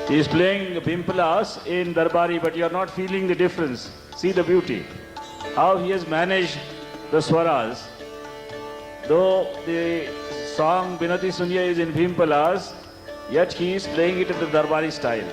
He is playing Bhimpalas in Darbari, but you are not feeling the difference. See the beauty. How he has managed the swaras. Though the song Binati Sunya is in Bhimpalas, yet he is playing it in the Darbari style.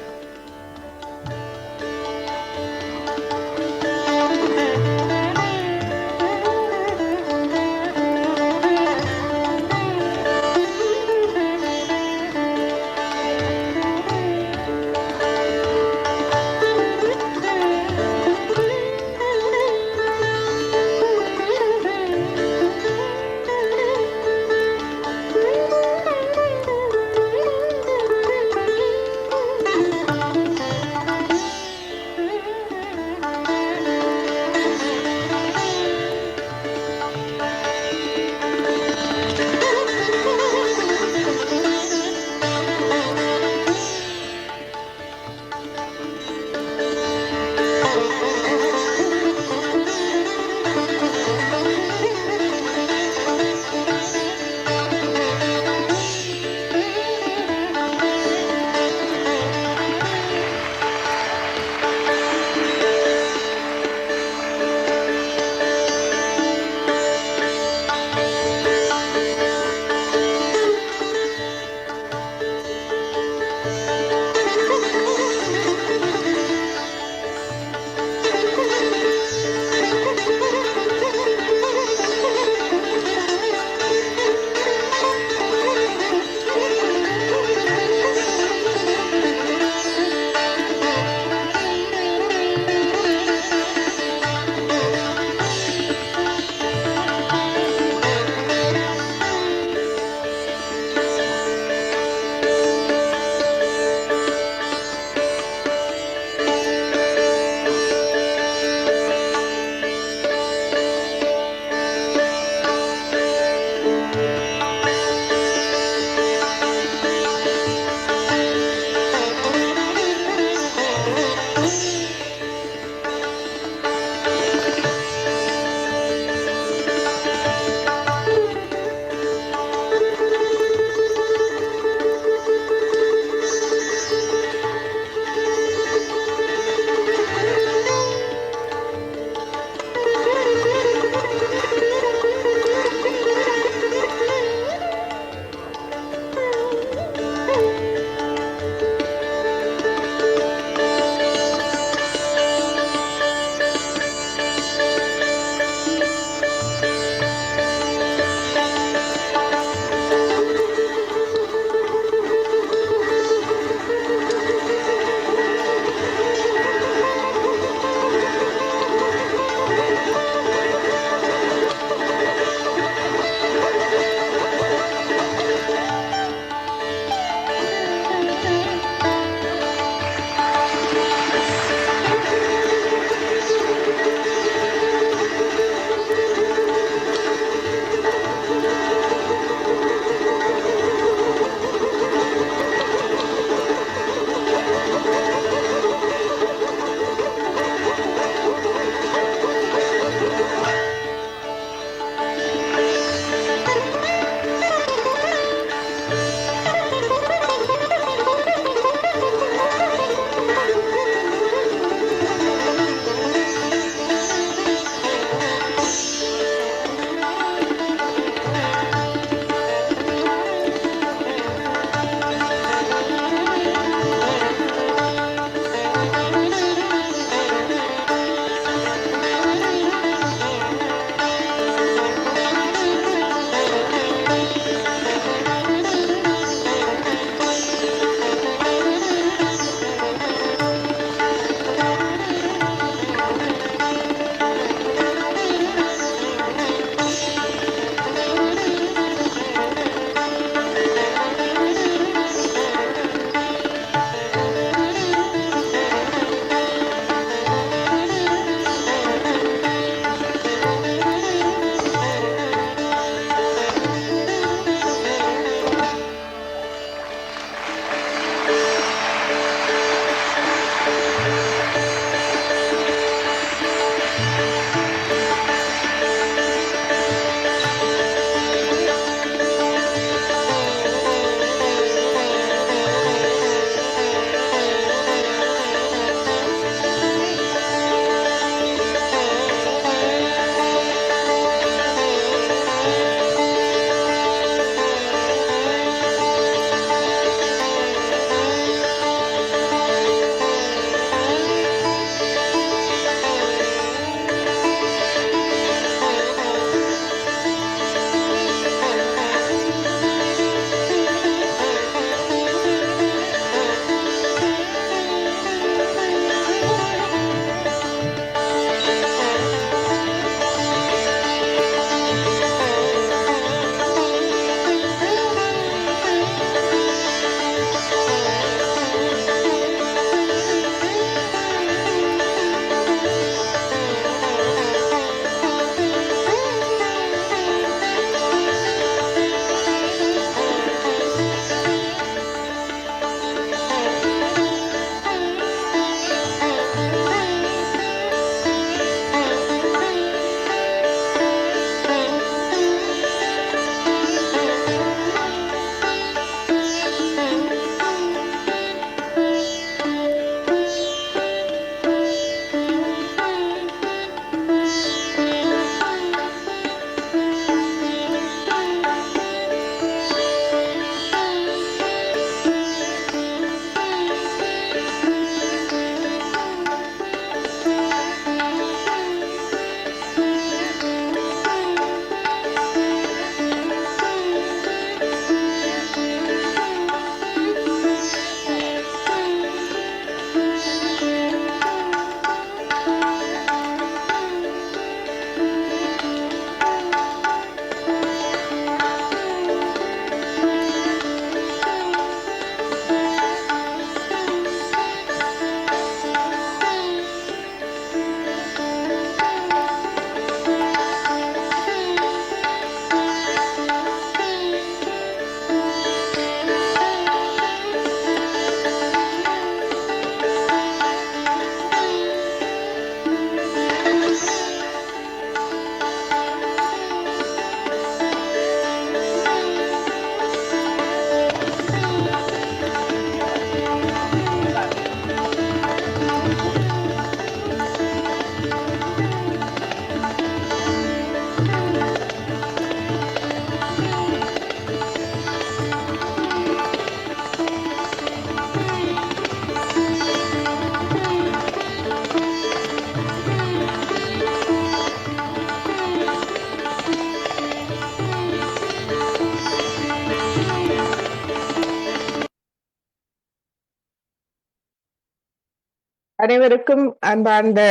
அனைவருக்கும் அன்பார்ந்த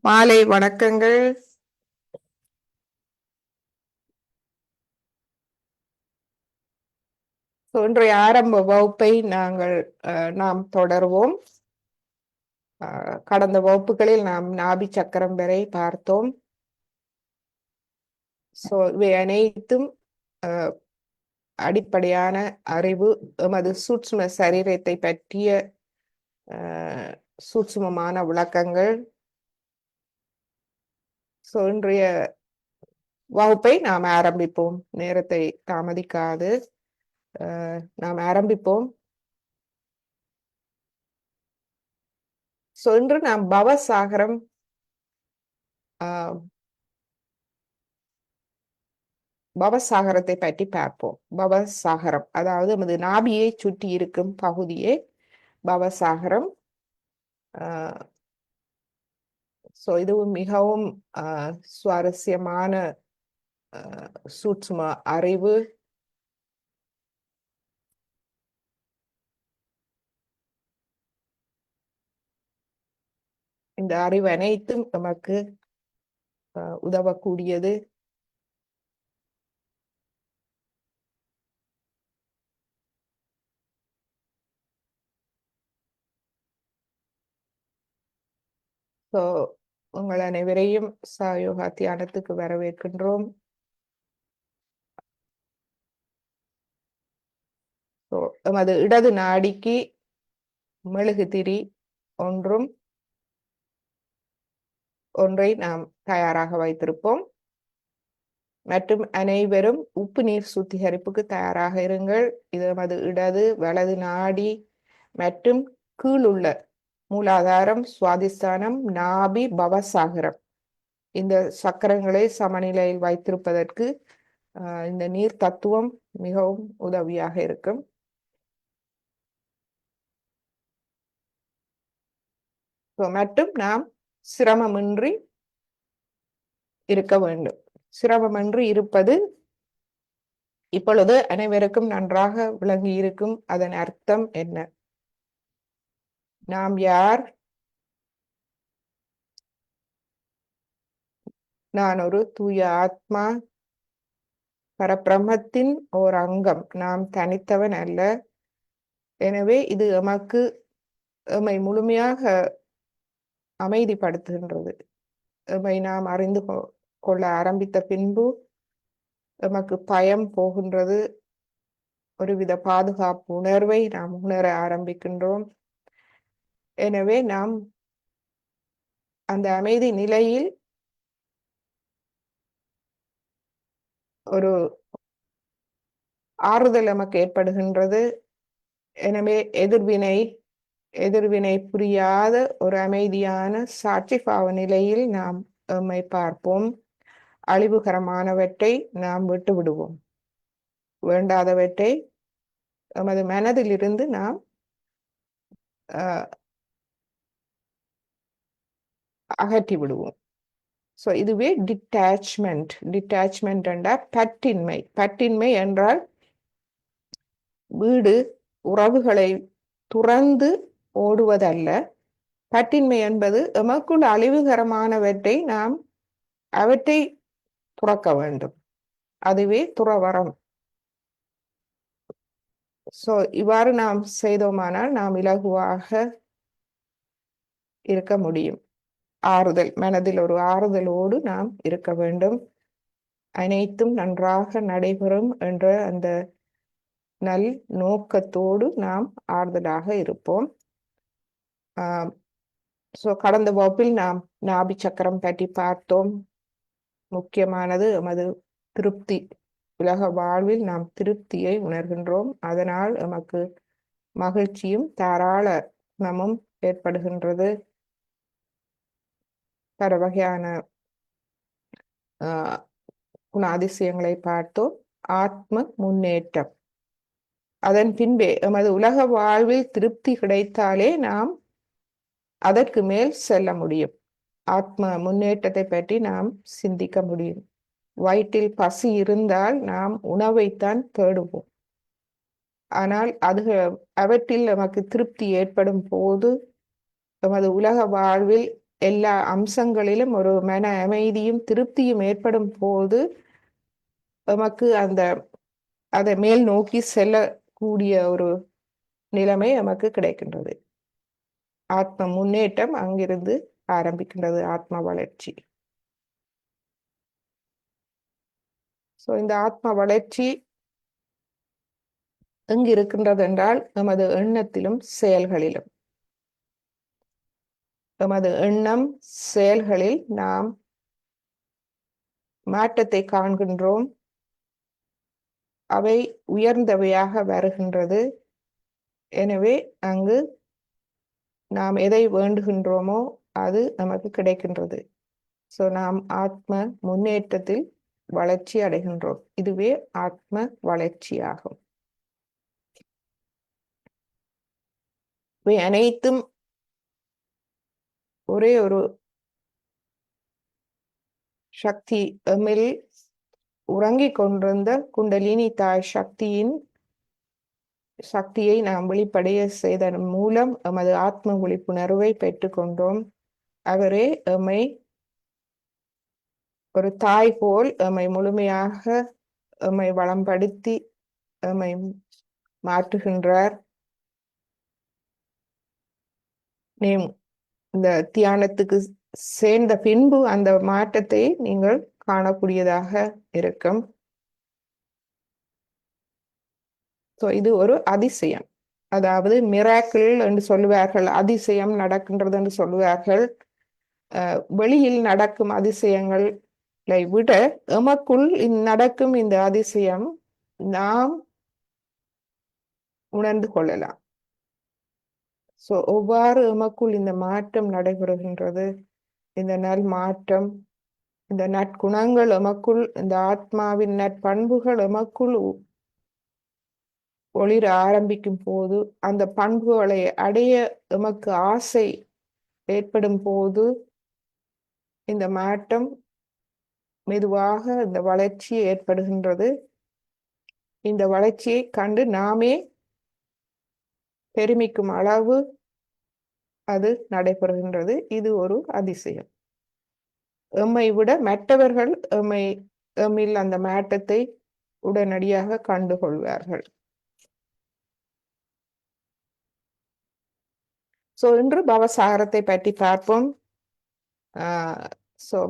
மாலை வணக்கங்கள். இன்றைய ஆரம்ப வகுப்பை நாம் தொடர்வோம். கடந்த வகுப்புகளில் நாம் நாபி சக்கரம் வரை பார்த்தோம். இவை அனைத்தும் அடிப்படையான அறிவு, எமது சூட்சும சரீரத்தை பற்றிய சூட்சுமமான விளக்கங்கள். இன்றைய வகுப்பை நாம் ஆரம்பிப்போம். நேரத்தை தாமதிக்காது நாம் ஆரம்பிப்போம். இன்று நாம் பவசாகரம் பவசாகரத்தை பற்றி பார்ப்போம். பவசாகரம் அதாவது நமது நாபியை சுற்றி இருக்கும் பகுதியே பவசாகரம். இதுவும் மிகவும் சுவாரஸ்யமான சூட்சும அறிவு. இந்த அறிவு அனைத்தும் நமக்கு உதவக்கூடியது. உங்கள் அனைவரையும் சாயோகா தியானத்துக்கு வரவேற்கின்றோம். எமது இடது நாடிக்கு மெழுகுதிரி ஒன்றை நாம் தயாராக வைத்திருப்போம். மற்றும் அனைவரும் உப்பு நீர் சுத்திகரிப்புக்கு தயாராக இருங்கள். இது நமது இடது வலது நாடி மற்றும் கீழுள்ள மூலாதாரம், சுவாதிஸ்தானம், நாபி, பவசாகரம் இந்த சக்கரங்களை சமநிலையில் வைத்திருப்பதற்கு இந்த நீர் தத்துவம் மிகவும் உதவியாக இருக்கும். மற்றும் நாம் சிரமமின்றி இருக்க வேண்டும். சிரமமின்றி இருப்பது இப்பொழுது அனைவருக்கும் நன்றாக விளங்கி இருக்கும். அதன் அர்த்தம் என்ன? நாம் யார்? நான் ஒரு தூய ஆத்மா, பரபிரம்மத்தின் ஓர் அங்கம். நாம் தனித்தவன் அல்ல. எனவே இது எம்மை முழுமையாக அமைதிப்படுத்துகின்றது. எம்மை நாம் அறிந்து கொள்ள ஆரம்பித்த பின்பு எமக்கு பயம் போகின்றது. ஒருவித பாதுகாப்பு உணர்வை நாம் உணர ஆரம்பிக்கின்றோம். எனவே நாம் அந்த அமைதி நிலையில் ஒரு ஆறுதல் நமக்கு ஏற்படுகின்றது. எனவே எதிர்வினை புரியாத ஒரு அமைதியான சாட்சி பாவ நிலையில் நாம் எம்மை பார்ப்போம். அழிவுகரமானவற்றை நாம் விட்டு விடுவோம். வேண்டாதவற்றை எமது மனதிலிருந்து நாம் அகற்றி விடுவோம். இதுவே டிட்டாச்மெண்ட் என்றால் பற்றின்மை. பற்றின்மை என்றால் வீடு உறவுகளை துறந்து ஓடுவதல்ல. பற்றின்மை என்பது எமக்குள் அழிவுகரமானவற்றை நாம் அவற்றை துறக்க வேண்டும். அதுவே துறவரம். இவ்வாறு நாம் செய்தோமானால் நாம் இலகுவாக இருக்க முடியும். ஆறுதல், மனதில் ஒரு ஆறுதலோடு நாம் இருக்க வேண்டும். அனைத்தும் நன்றாக நடைபெறும் என்ற அந்த நல் நோக்கத்தோடு நாம் ஆறுதலாக இருப்போம். கடந்த வகுப்பில் நாம் நாபி சக்கரம் பற்றி பார்த்தோம். முக்கியமானது எமது திருப்தி. உலக வாழ்வில் நாம் திருப்தியை உணர்கின்றோம். அதனால் நமக்கு மகிழ்ச்சியும் தாராள குணமும் ஏற்படுகின்றது. பல வகையான குணாதிசயங்களை பார்த்தோம். ஆத்ம முன்னேற்றம். அதன் பின்பே எமது உலக வாழ்வில் திருப்தி கிடைத்தாலே நாம் அதற்கு மேல் செல்ல முடியும். ஆத்ம முன்னேற்றத்தை பற்றி நாம் சிந்திக்க முடியும். வயிற்றில் பசி இருந்தால் நாம் உணவைத்தான் தேடுவோம். ஆனால் அவற்றில் நமக்கு திருப்தி ஏற்படும் போது எமது உலக வாழ்வில் எல்லா அம்சங்களிலும் ஒரு மன அமைதியும் திருப்தியும் ஏற்படும் போது எமக்கு அதை மேல் நோக்கி செல்லக்கூடிய ஒரு நிலைமை நமக்கு கிடைக்கின்றது. ஆத்ம முன்னேற்றம் அங்கிருந்து ஆரம்பிக்கின்றது, ஆத்ம வளர்ச்சி. இந்த ஆத்ம வளர்ச்சி எங்கு இருக்கின்றது என்றால் நமது எண்ணத்திலும் செயல்களிலும். நமது எண்ணம் செயல்களில் நாம் மாற்றத்தை காண்கின்றோம். அவை உயர்ந்தவையாக வருகின்றது. எனவே அங்கு நாம் எதை வேண்டுகின்றோமோ அது நமக்கு கிடைக்கின்றது. நாம் ஆத்ம முன்னேற்றத்தில் வளர்ச்சி அடைகின்றோம். இதுவே ஆத்ம வளர்ச்சியாகும். இவை அனைத்தும் ஒரே ஒரு சக்தி, எம்மில் உறங்கிக் கொண்டிருந்த குண்டலினி தாய் சக்தியை நாம் வெளிப்படைய செய்ததன் மூலம் எமது ஆத்ம விழிப்புணர்வை பெற்றுக்கொண்டோம். அவரே எம்மை ஒரு தாய் போல் எம்மை முழுமையாக எம்மை வளம்படுத்தி எம்மை மாற்றுகின்றார். இந்த தியானத்துக்கு சேர்ந்த பின்பு அந்த மாற்றத்தை நீங்கள் காணக்கூடியதாக இருக்கும். இது ஒரு அதிசயம், அதாவது மிராக்கிள் என்று சொல்லுவார்கள். அதிசயம் நடக்கின்றது என்று சொல்லுவார்கள். வெளியில் நடக்கும் அதிசயங்களை விட எமக்குள் நடக்கும் இந்த அதிசயம் நாம் உணர்ந்து கொள்ளலாம். எவ்வாறு எமக்குள் இந்த மாற்றம் நடைபெறுகின்றது, இந்த நல் மாற்றம், இந்த நற்குணங்கள் எமக்குள், இந்த ஆத்மாவின் நற்பண்புகள் எமக்குள் ஒளிர ஆரம்பிக்கும் போது, அந்த பண்புகளை அடைய எமக்கு ஆசை ஏற்படும் போது இந்த மாற்றம் மெதுவாக இந்த வளர்ச்சி ஏற்படுகின்றது. இந்த வளர்ச்சியை கண்டு நாமே பெருமிக்கும் அளவு அது நடைபெறுகின்றது. இது ஒரு அதிசயம். எம்மை விட மற்றவர்கள் எம்மில் அந்த மாற்றத்தை உடனடியாக கண்டுகொள்வார்கள். இன்று பவசாகரத்தை பற்றி பார்ப்போம்.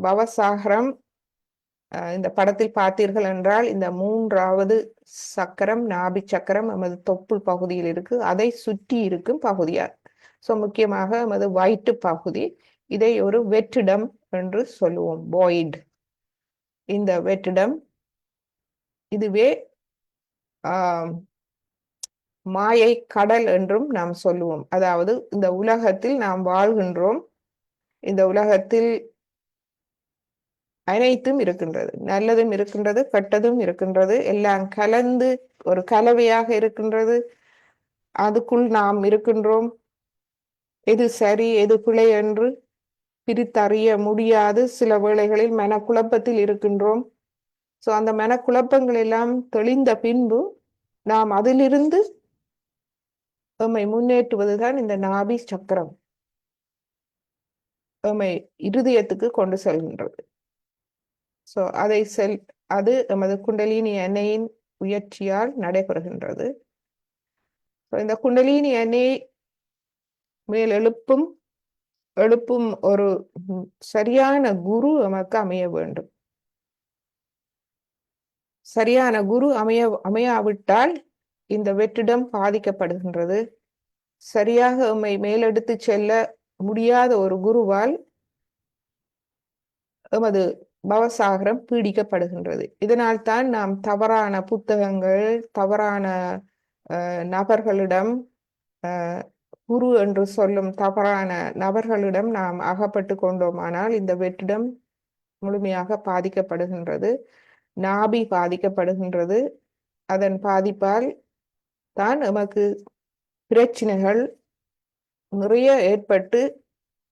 பவசாகரம் இந்த படத்தில் பார்த்தீர்கள் என்றால் இந்த மூன்றாவது சக்கரம், நாபி சக்கரம் நமது தொப்புள் பகுதியில் இருக்கு. அதை சுற்றி இருக்கும் பகுதியார். முக்கியமாக நமது வயிற்று பகுதி. இதை ஒரு வெற்றிடம் என்று சொல்லுவோம், வாய்ட். இந்த வெற்றிடம் இதுவே மாயை கடல் என்றும் நாம் சொல்லுவோம். அதாவது இந்த உலகத்தில் நாம் வாழ்கின்றோம். இந்த உலகத்தில் அனைத்தும் இருக்கின்றது, நல்லதும் இருக்கின்றது, கெட்டதும் இருக்கின்றது, எல்லாம் கலந்து ஒரு கலவையாக இருக்கின்றது. அதுக்குள் நாம் இருக்கின்றோம். எது சரி எது பிழை என்று பிரித்தறிய முடியாது. சில வேளைகளில் மனக்குழப்பத்தில் இருக்கின்றோம். அந்த மனக்குழப்பங்கள் எல்லாம் தெளிந்த பின்பு நாம் அதிலிருந்து எம்மை முன்னேற்றுவதுதான் இந்த நாபி சக்கரம் எம்மை இருதயத்துக்கு கொண்டு செல்கின்றது. அது எமது குண்டலினி எண்ணெயின் முயற்சியால் நடைபெறுகின்றது. இந்த குண்டலினி எண்ணெய் மேல் எழுப்பும் ஒரு சரியான குரு நமக்கு அமைய வேண்டும். சரியான குரு அமையாவிட்டால் இந்த வெற்றிடம் பாதிக்கப்படுகின்றது. சரியாக எம்மை மேலெடுத்து செல்ல முடியாத ஒரு குருவால் எமது பவசாகரம் பீடிக்கப்படுகின்றது. இதனால் தான் நாம் தவறான புத்தகங்கள், தவறான நபர்களிடம், குரு என்று சொல்லும் தவறான நபர்களிடம் நாம் அகப்பட்டு கொண்டோமானால் இந்த வெற்றிடம் முழுமையாக பாதிக்கப்படுகின்றது. நாபி பாதிக்கப்படுகின்றது. அதன் பாதிப்பால் தான் நமக்கு பிரச்சனைகள் நிறைய ஏற்பட்டு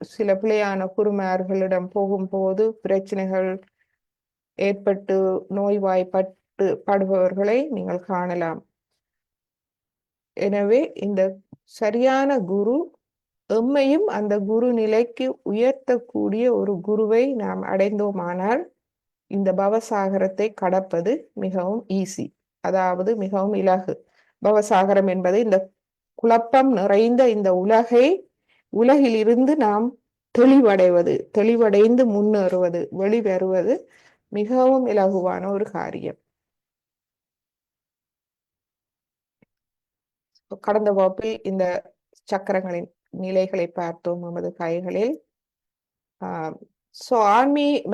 சில பிழையான குருமார்களிடம் போகும்போது பிரச்சனைகள் ஏற்பட்டு படுபவர்களை நீங்கள் காணலாம். எனவே இந்த சரியான குரு எம்மையும் அந்த குரு நிலைக்கு உயர்த்தக்கூடிய ஒரு குருவை நாம் அடைந்தோமானால் இந்த பவசாகரத்தை கடப்பது மிகவும் ஈஸி, அதாவது மிகவும் இலகு. பவசாகரம் என்பது இந்த குழப்பம் நிறைந்த இந்த உலகிலிருந்து நாம் தெளிவடைந்து முன்னேறுவது, வெளிவருவது மிகவும் இலகுவான ஒரு காரியம். கடந்த வகுப்பில் இந்த சக்கரங்களின் நிலைகளை பார்த்தோம் நமது கைகளில்.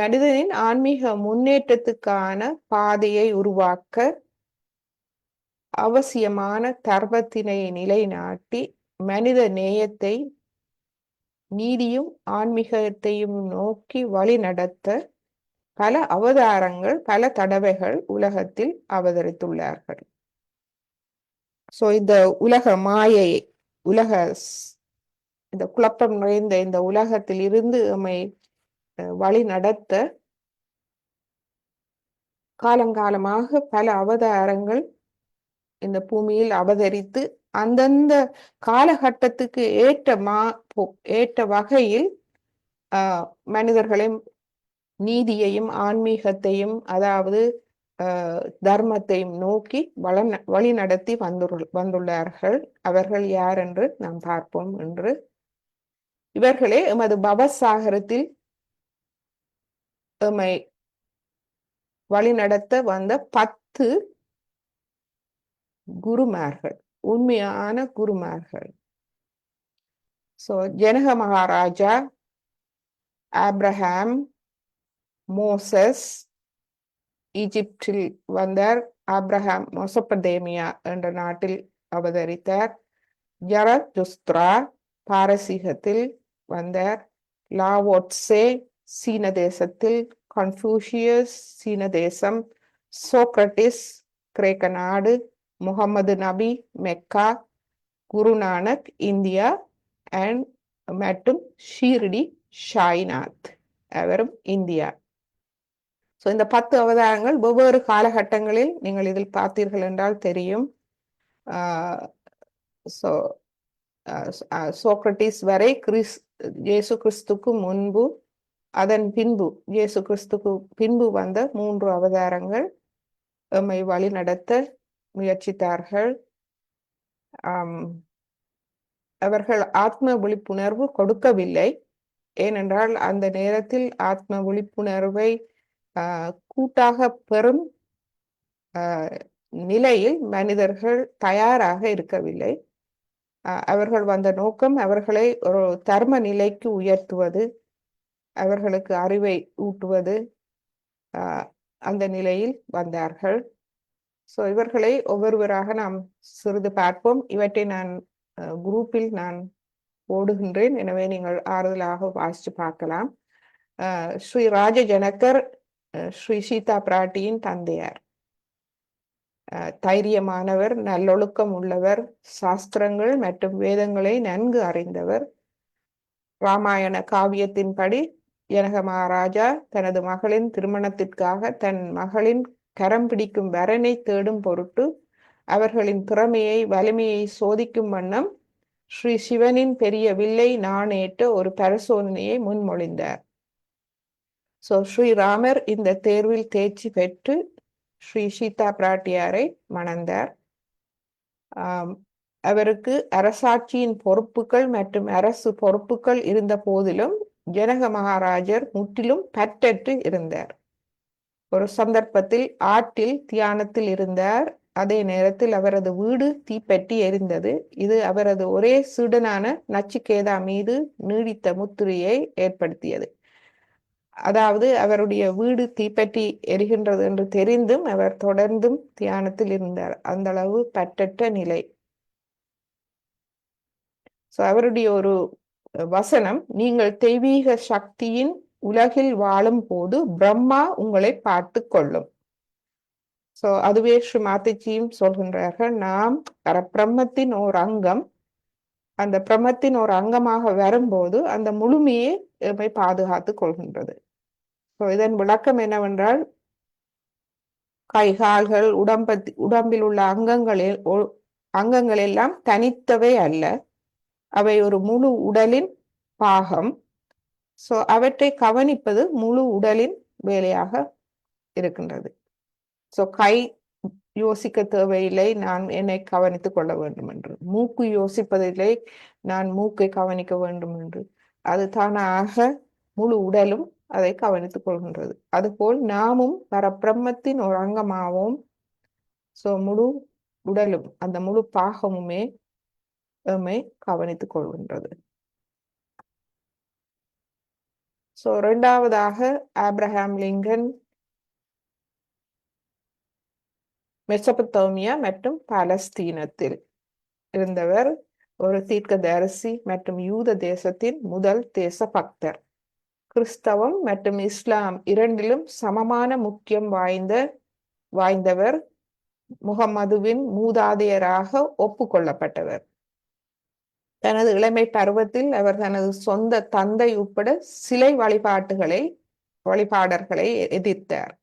மனிதனின் ஆன்மீக முன்னேற்றத்துக்கான பாதையை உருவாக்க அவசியமான தர்மத்தினை நிலைநாட்டி மனித நேயத்தை, நீதியும் ஆன்மீகத்தையும் நோக்கி வழி நடத்த பல அவதாரங்கள், பல தடவைகள் உலகத்தில் அவதரித்துள்ளார்கள். இந்த உலக மாயை, இந்த குழப்பம் நிறைந்த இந்த உலகத்தில் இருந்து நம்மை வழி நடத்த காலங்காலமாக பல அவதாரங்கள் இந்த பூமியில் அவதரித்து அந்தந்த காலகட்டத்துக்கு ஏற்ற வகையில் மனிதர்களை நீதியையும் ஆன்மீகத்தையும், அதாவது தர்மத்தையும் நோக்கி வழி நடத்தி வந்துள்ளார்கள். அவர்கள் யார் என்று நாம் பார்ப்போம் என்று. இவர்களே எமது பவசாகரத்தில் எம்மை வழிநடத்த வந்த 10 குருமார்கள், உண்மையான குருமார்கள். ஜனக மகாராஜா, ஆப்ரஹாம், மோசஸ் ஈஜிப்டில் வந்தார். ஆப்ரஹாம் மொசப்பதேமியா என்ற நாட்டில் அவதரித்தார். ஜரதுஸ்த்ரா பாரசீகத்தில் வந்தார். லாவோட்சே சீன தேசத்தில், கன்ஃபூஷியஸ் சீன தேசம், சோக்ரட்டிஸ் கிரேக்க நாடு, முகமது நபி மெக்கா, குருநானக் இந்தியா மற்றும் ஷீர்டி சாய்நாத் அவரும் இந்தியா. இந்த 10 அவதாரங்கள் வெவ்வேறு காலகட்டங்களில் நீங்கள் இதில் பார்த்தீர்கள் என்றால் தெரியும். சோக்ரட்டிஸ் வரை இயேசு கிறிஸ்துக்கு முன்பு, அதன் பின்பு இயேசு கிறிஸ்துக்கு பின்பு வந்த 3 அவதாரங்கள் எம்மை வழி நடத்த முயற்சித்தார்கள். அவர்கள் ஆத்ம விழிப்புணர்வு கொடுக்கவில்லை. ஏனென்றால் அந்த நேரத்தில் ஆத்ம விழிப்புணர்வை கூட்டாக பெறும் நிலையில் மனிதர்கள் தயாராக இருக்கவில்லை. அவர்கள் வந்த நோக்கம் அவர்களை ஒரு தர்ம நிலைக்கு உயர்த்துவது, அவர்களுக்கு அறிவை ஊட்டுவது. அந்த நிலையில் வந்தார்கள். இவர்களை ஒவ்வொருவராக நாம் சிறிது பார்ப்போம். இவற்றை நான் குரூப்பில் நான் போடுகின்றேன், எனவே நீங்கள் ஆறுதலாக வாசித்து பார்க்கலாம். ஸ்ரீ ராஜ ஜனகர் ஸ்ரீ சீதா பிராட்டியின் தந்தையார். தைரியமானவர், நல்லொழுக்கம் உள்ளவர், சாஸ்திரங்கள் மற்றும் வேதங்களை நன்கு அறிந்தவர். ராமாயண காவியத்தின்படி ஜனக மகாராஜா தனது மகளின் திருமணத்திற்காக தன் மகளின் கரம் பிடிக்கும் வரனை தேடும் பொருட்டு அவர்களின் திறமையை, வலிமையை சோதிக்கும் வண்ணம் ஸ்ரீ சிவனின் பெரிய வில்லை நாணேற்ற ஒரு பரிசோதனையை முன்மொழிந்தார். ஸ்ரீராமர் இந்த தேர்வில் தேர்ச்சி பெற்று ஸ்ரீ சீதா பிராட்டியாரை மணந்தார். அவருக்கு அரசாட்சியின் பொறுப்புகள் மற்றும் அரசு பொறுப்புகள் இருந்த போதிலும் ஜனக மகாராஜர் முற்றிலும் பற்றற்று இருந்தார். ஒரு சந்தர்ப்பத்தில் ஆற்றில் தியானத்தில் இருந்தார். அதே நேரத்தில் அவரது வீடு தீப்பற்றி எரிந்தது. இது அவரது ஒரே சீடனான நச்சிகேதா மீது நீடித்த முத்திரையை ஏற்படுத்தியது. அதாவது அவருடைய வீடு தீப்பற்றி எரிகின்றது என்று தெரிந்தும் அவர் தொடர்ந்தும் தியானத்தில் இருந்தார். அந்த அளவு பற்றற்ற நிலை. அவருடைய ஒரு வசனம், நீங்கள் தெய்வீக சக்தியின் உலகில் வாழும் போது பிரம்மா உங்களை பார்த்து கொள்ளும். அதுவே ஸ்ரீ மாதாஜியும் சொல்கின்றார்கள், நாம் பிரம்மத்தின் ஓர் அங்கம், அந்த பிரம்மத்தின் ஒரு அங்கமாக வரும்போது அந்த முழுமையை எம்மை பாதுகாத்து கொள்கின்றது. இதன் விளக்கம் என்னவென்றால், கை கால்கள், உடம்பில் உள்ள அங்கங்கள் எல்லாம் தனித்தவை அல்ல. அவை ஒரு முழு உடலின் பாகம். ஸோ அவற்றை கவனிப்பது முழு உடலின் வேலையாக இருக்கின்றது. ஸோ கை யோசிக்க தேவையில்லை, நான் என்னை கவனித்துக் கொள்ள வேண்டும் என்று. மூக்கு யோசிப்பதில்லை, நான் மூக்கை கவனிக்க வேண்டும் என்று. அது தானாக முழு உடலும் அதை கவனித்துக் கொள்கின்றது. அதுபோல் நாமும் பரபிரம்மத்தின் ஒரு அங்கமாகவும், ஸோ முழு உடலும் அந்த முழு பாகமுமே எம்மை கவனித்துக் கொள்கின்றது. ஸோ இரண்டாவதாக ஆப்ரஹாம் லிங்கன் மெசபத்தோமியா மற்றும் பாலஸ்தீனத்தில் இருந்தவர். ஒரு தீர்க்கதரிசி மற்றும் யூத தேசத்தின் முதல் தேச பக்தர். கிறிஸ்தவம் மற்றும் இஸ்லாம் இரண்டிலும் சமமான முக்கியம் வாய்ந்தவர். முகம்மதுவின் மூதாதையராக ஒப்புக்கொள்ளப்பட்டவர். தனது இளமை பருவத்தில் அவர் தனது சொந்த தந்தை உட்பட சிலை வழிபாடர்களை எதிர்த்தார்.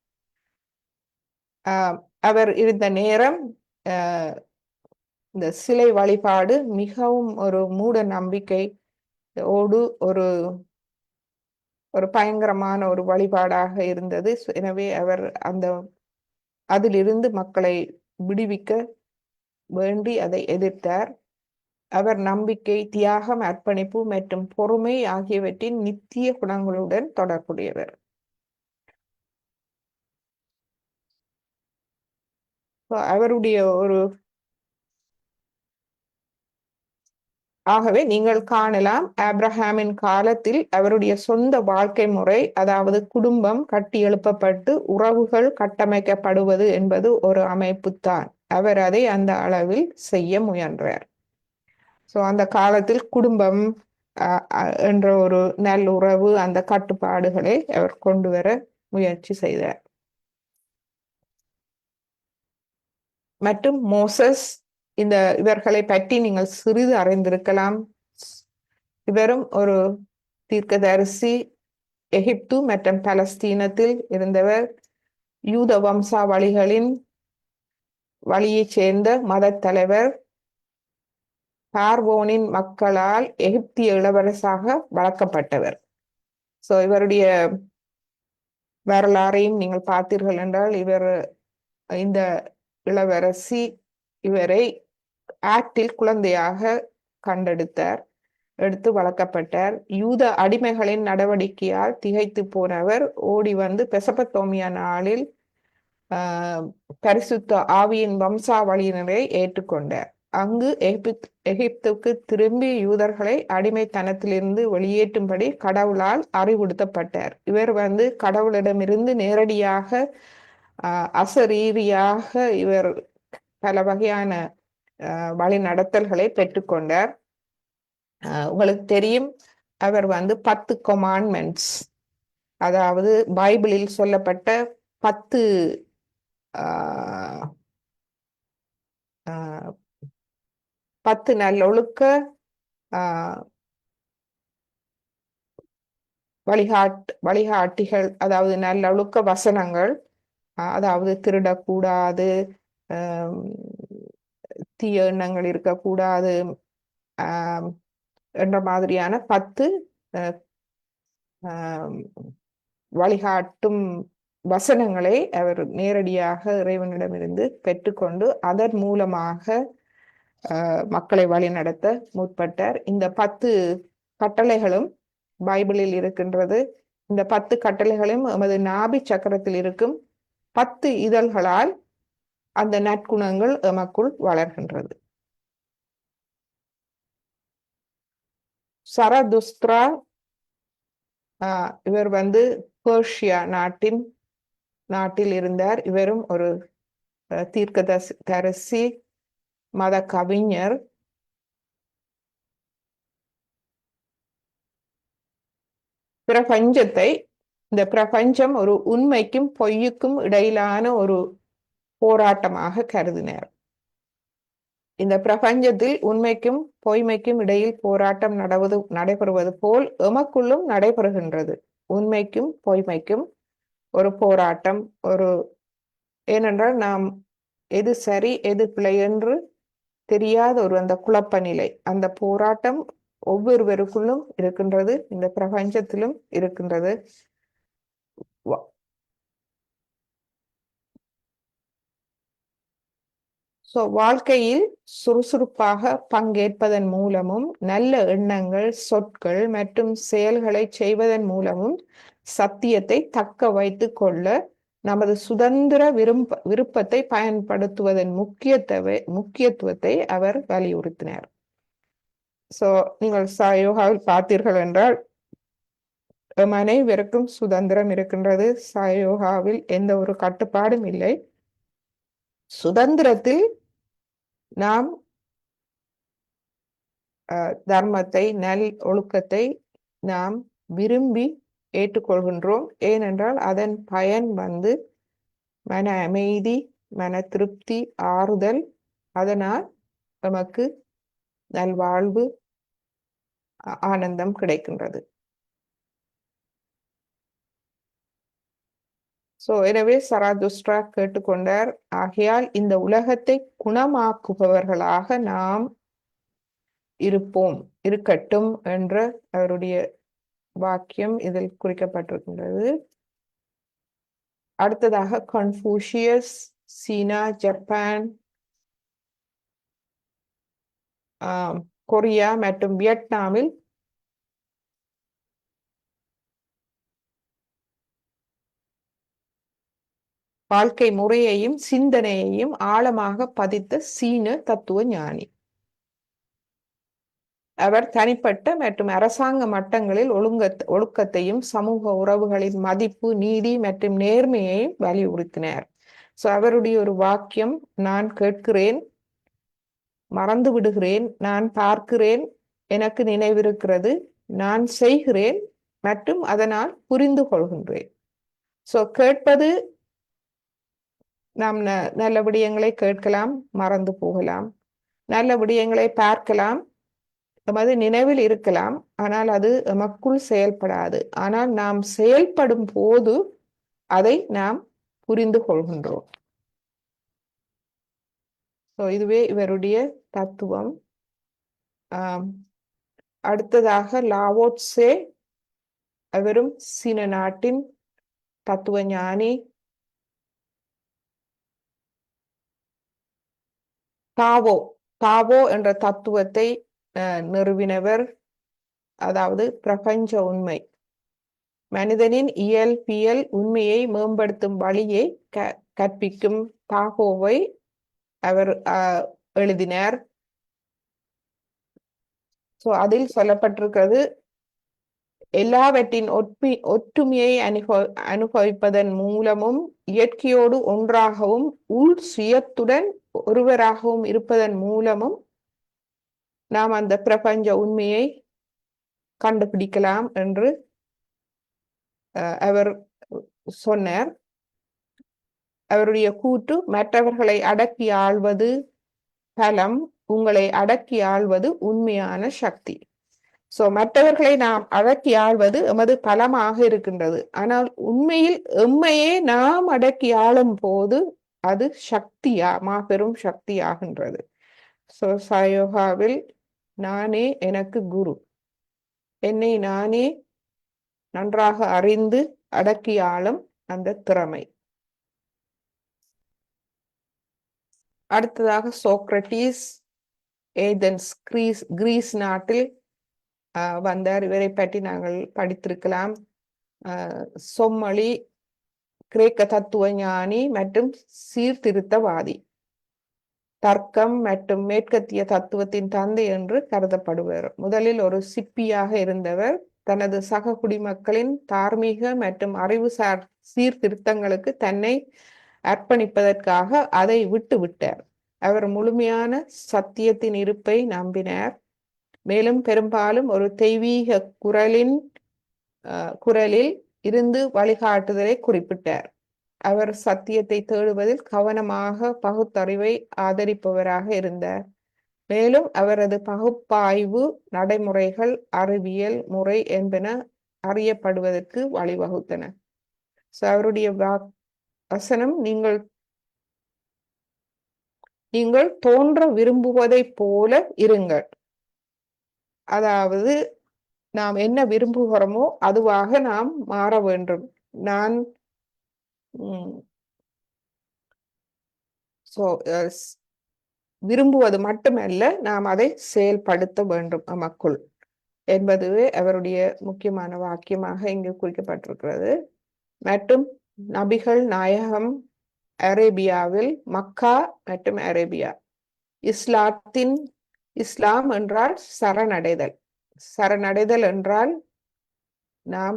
அவர் இருந்த நேரம் இந்த சிலை வழிபாடு மிகவும் ஒரு மூட நம்பிக்கையோடு ஒரு பயங்கரமான ஒரு வழிபாடாக இருந்தது. எனவே அவர் அதிலிருந்து மக்களை விடுவிக்க வேண்டி அதை எதிர்த்தார். அவர் நம்பிக்கை, தியாகம், அர்ப்பணிப்பு மற்றும் பொறுமை ஆகியவற்றின் நித்திய குணங்களுடன் தொடர்புடையவர். அவருடைய ஆகவே நீங்கள் காணலாம், ஆப்ரஹாமின் காலத்தில் அவருடைய சொந்த வாழ்க்கை முறை, அதாவது குடும்பம் கட்டி எழுப்பப்பட்டு உறவுகள் கட்டமைக்கப்படுவது என்பது ஒரு அமைப்புத்தான். அவர் அதை அந்த அளவில் செய்ய முயன்றார். ஸோ அந்த காலத்தில் குடும்பம் என்ற ஒரு நல்லுறவு, அந்த கட்டுப்பாடுகளை அவர் கொண்டு வர முயற்சி செய்தார். மற்றும் மோசஸ், இவர்களை பற்றி நீங்கள் சிறிது அறிந்திருக்கலாம். இவரும் ஒரு தீர்க்கதரிசி, எகிப்து மற்றும் பலஸ்தீனத்தில் இருந்தவர். யூத வம்சாவளிகளின் வழியைச் சேர்ந்த மத தலைவர். பார்வோனின் மக்களால் எகிப்திய இளவரசாக வளர்க்கப்பட்டவர். ஸோ இவருடைய வரலாறையும் நீங்கள் பார்த்தீர்கள் என்றால், இந்த இளவரசி இவரை ஆற்றில் குழந்தையாக எடுத்து வளர்க்கப்பட்டார். யூத அடிமைகளின் நடவடிக்கையால் திகைத்து போனவர் ஓடி வந்து மெசபத்தோமியா நாளில் பரிசுத்த ஆவியின் வம்சாவளியினரை ஏற்றுக்கொண்டார். அங்கு எகிப்துக்கு திரும்பி யூதர்களை அடிமைத்தனத்திலிருந்து வெளியேற்றும்படி கடவுளால் அறிவுறுத்தப்பட்டார். இவர் கடவுளிடமிருந்து நேரடியாக அசரீரியாக இவர் பல வகையான வழி நடத்தல்களை பெற்றுக்கொண்டார். உங்களுக்கு தெரியும், அவர் 10 commandments, அதாவது பைபிளில் சொல்லப்பட்ட 10 நல்லொழுக்க வழிகாட்டிகள், அதாவது நல்லொழுக்க வசனங்கள், அதாவது திருடக்கூடாது, தீய எண்ணங்கள் இருக்கக்கூடாது என்ற மாதிரியான 10 வழிகாட்டும் வசனங்களை அவர் நேரடியாக இறைவனிடமிருந்து பெற்றுக்கொண்டு அதன் மூலமாக மக்களை வழிநடத்த முற்பட்டார். இந்த 10 கட்டளைகளும் பைபிளில் இருக்கின்றது. இந்த 10 கட்டளைகளும் எமது நாபி சக்கரத்தில் இருக்கும் 10 இதழ்களால் அந்த நற்குணங்கள் எமக்குள் வளர்கின்றது. சரதுஸ்திரா, இவர் பெர்ஷியா நாட்டில் இருந்தார். இவரும் ஒரு தீர்க்கதரிசி, மத கவிஞர். இந்த பிரபஞ்சம் ஒரு உண்மைக்கும் பொய்யுக்கும் இடையிலான ஒரு போராட்டமாக கருதினார். இந்த பிரபஞ்சத்தில் உண்மைக்கும் பொய்மைக்கும் இடையில் போராட்டம் நடைபெறுவது போல் எமக்குள்ளும் நடைபெறுகின்றது. உண்மைக்கும் பொய்மைக்கும் ஒரு போராட்டம், ஏனென்றால் நாம் எது சரி எது பிழை என்று தெரியாத அந்த குழப்ப நிலை, அந்த போராட்டம் ஒவ்வொருவருக்குள்ளும் இருக்கின்றது, இந்த பிரபஞ்சத்திலும் இருக்கின்றது. வாழ்க்கையில் சுறுசுறுப்பாக பங்கேற்பதன் மூலமும் நல்ல எண்ணங்கள், சொற்கள் மற்றும் செயல்களை செய்வதன் மூலமும் சத்தியத்தை தக்க வைத்துக் கொள்ள நமது சுதந்திர விருப்பத்தை பயன்படுத்துவதன் முக்கியத்துவத்தை அவர் வலியுறுத்தினார். நீங்கள் யோகாவில் பார்த்தீர்கள் என்றால் அனைவருக்கும் சுதந்திரம் இருக்கின்றது. யோகாவில் எந்த ஒரு கட்டுப்பாடும் இல்லை. சுதந்திரத்தில் நாம் தர்மத்தை, நல் ஒழுக்கத்தை நாம் விரும்பி ஏற்றுக்கொள்கின்றோம். ஏனென்றால் அதன் பயன் மன அமைதி, மன திருப்தி, ஆறுதல். அதனால் நமக்கு நல்வாழ்வு, ஆனந்தம் கிடைக்கின்றது. எனவே சராதுஸ்ட்ரா கேட்டுக்கொண்டார், ஆகையால் இந்த உலகத்தை குணமாக்குபவர்களாக நாம் இருக்கட்டும் என்ற அவருடைய வாக்கியம் இதில் குறிக்கப்பட்டிருக்கின்றது. அடுத்ததாக கன்ஃபூஷியஸ், சீனா, ஜப்பான், கொரியா மற்றும் வியட்நாமில் வாழ்க்கை முறையையும் சிந்தனையையும் ஆழமாக பதித்த சீன தத்துவ ஞானி. அவர் தனிப்பட்ட மற்றும் அரசாங்க மட்டங்களில் ஒழுக்கத்தையும் சமூக உறவுகளின் மதிப்பு, நீதி மற்றும் நேர்மையையும் வலியுறுத்தினார். அவருடைய ஒரு வாக்கியம், நான் கேட்கிறேன், மறந்து விடுகிறேன், நான் பார்க்கிறேன், எனக்கு நினைவிருக்கிறது, நான் செய்கிறேன் மற்றும் அதனால் புரிந்து கொள்கின்றேன். கேட்பது, நாம் நல்ல விடயங்களை கேட்கலாம், மறந்து போகலாம். நல்ல விடயங்களை பார்க்கலாம், நமது நினைவில் இருக்கலாம், ஆனால் அது நமக்குள் செயல்படாது. ஆனால் நாம் செயல்படும் போது அதை நாம் புரிந்து கொள்கின்றோம். இதுவே இவருடைய தத்துவம். அடுத்ததாக லாவோ த்சே, அவரும் சீன நாட்டின் தத்துவ ஞானி. தாவோ என்ற தத்துவத்தை நிறுவினவர். அதாவது பிரபஞ்ச உண்மை, மனிதனின் இயல்பியல் உண்மையை மேம்படுத்தும் வழியை கற்பிக்கும் தாவோவை அவர் எழுதினார். அதில் சொல்லப்பட்டிருக்கிறது, எல்லாவற்றின் ஒற்றுமையை அனுபவிப்பதன் மூலமும் இயற்கையோடு ஒன்றாகவும் உள் சுயத்துடன் ஒருவராகவும் இருப்பதன் மூலமும் நாம் அந்த பிரபஞ்ச உண்மையை கண்டுபிடிக்கலாம் என்று அவர் சொன்னார். அவருடைய கூற்று, மற்றவர்களை அடக்கி ஆள்வது பலம், உங்களை அடக்கி ஆள்வது உண்மையான சக்தி. மற்றவர்களை நாம் அடக்கி ஆள்வது எமது பலமாக இருக்கின்றது. ஆனால் உண்மையில் எம்மையே நாம் அடக்கி ஆளும் போது அது மாபெரும் சக்தி ஆகின்றது. சயோகாவில் நானே எனக்கு குரு, என்னை நானே நன்றாக அறிந்து அடக்கி ஆளும் அந்த திறமை. அடுத்ததாக சோக்ரட்டிஸ், ஏதென்ஸ், கிரீஸ் நாட்டில் வந்தார். இவரை பற்றி நாங்கள் படித்திருக்கலாம். சொம்மொழி, கிரேக்க தத்துவ ஞானி மற்றும் சீர்திருத்தவாதி. தர்க்கம் மற்றும் மேற்கத்திய தத்துவத்தின் தந்தை என்று கருதப்படுவார். முதலில் ஒரு சிப்பியாக இருந்தவர். தனது சக குடிமக்களின் தார்மீக மற்றும் அறிவுசார் சீர்திருத்தங்களுக்கு தன்னை அர்ப்பணிப்பதற்காக அதை விட்டார். அவர் முழுமையான சத்தியத்தின் இருப்பை நம்பினார். மேலும் பெரும்பாலும் ஒரு தெய்வீக குரலில் இருந்து வழிகாட்டுதலை குறிப்பிட்டார். அவர் சத்தியத்தை தேடுவதில் கவனமாக பகுத்தறிவை ஆதரிப்பவராக இருந்தார். மேலும் அவரது பகுப்பாய்வு நடைமுறைகள் அறிவியல் முறை என்பன அறியப்படுவதற்கு வழிவகுத்தன. அவருடைய வசனம், நீங்கள் தோன்ற விரும்புவதை போல இருங்கள், அதாவது நாம் என்ன விரும்புகிறோமோ அதுவாக நாம் மாற வேண்டும். நான் விரும்புவது மட்டுமல்ல, நாம் அதை செயல்படுத்த வேண்டும் நமக்குள் என்பதுவே அவருடைய முக்கியமான வாக்கியமாக இங்கு குறிக்கப்பட்டிருக்கிறது. மற்றும் நபிகள் நாயகம் அரேபியாவில் மக்கா மற்றும் அரேபியா இஸ்லாம் என்றால் சரணடைதல். சரணடைதல் என்றால் நாம்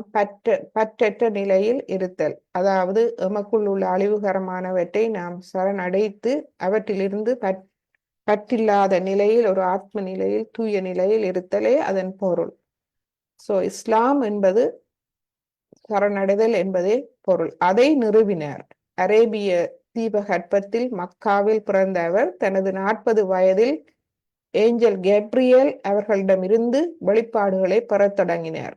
பற்றற்ற நிலையில் இருத்தல். அதாவது எமக்குள் உள்ள அழிவுகரமானவற்றை நாம் சரணடைத்து அவற்றிலிருந்து பற்றில்லாத நிலையில், ஒரு ஆத்ம நிலையில், தூய நிலையில் இருத்தலே அதன் பொருள். இஸ்லாம் என்பது சரணடைதல் என்பதே பொருள். அதை நிறுவினார். அரேபிய தீபகற்பத்தில் மக்காவில் பிறந்த அவர் தனது 40 வயதில் ஏஞ்சல் கேப்ரியல் அவர்களிடமிருந்து வெளிப்பாடுகளை பெறத் தொடங்கினார்.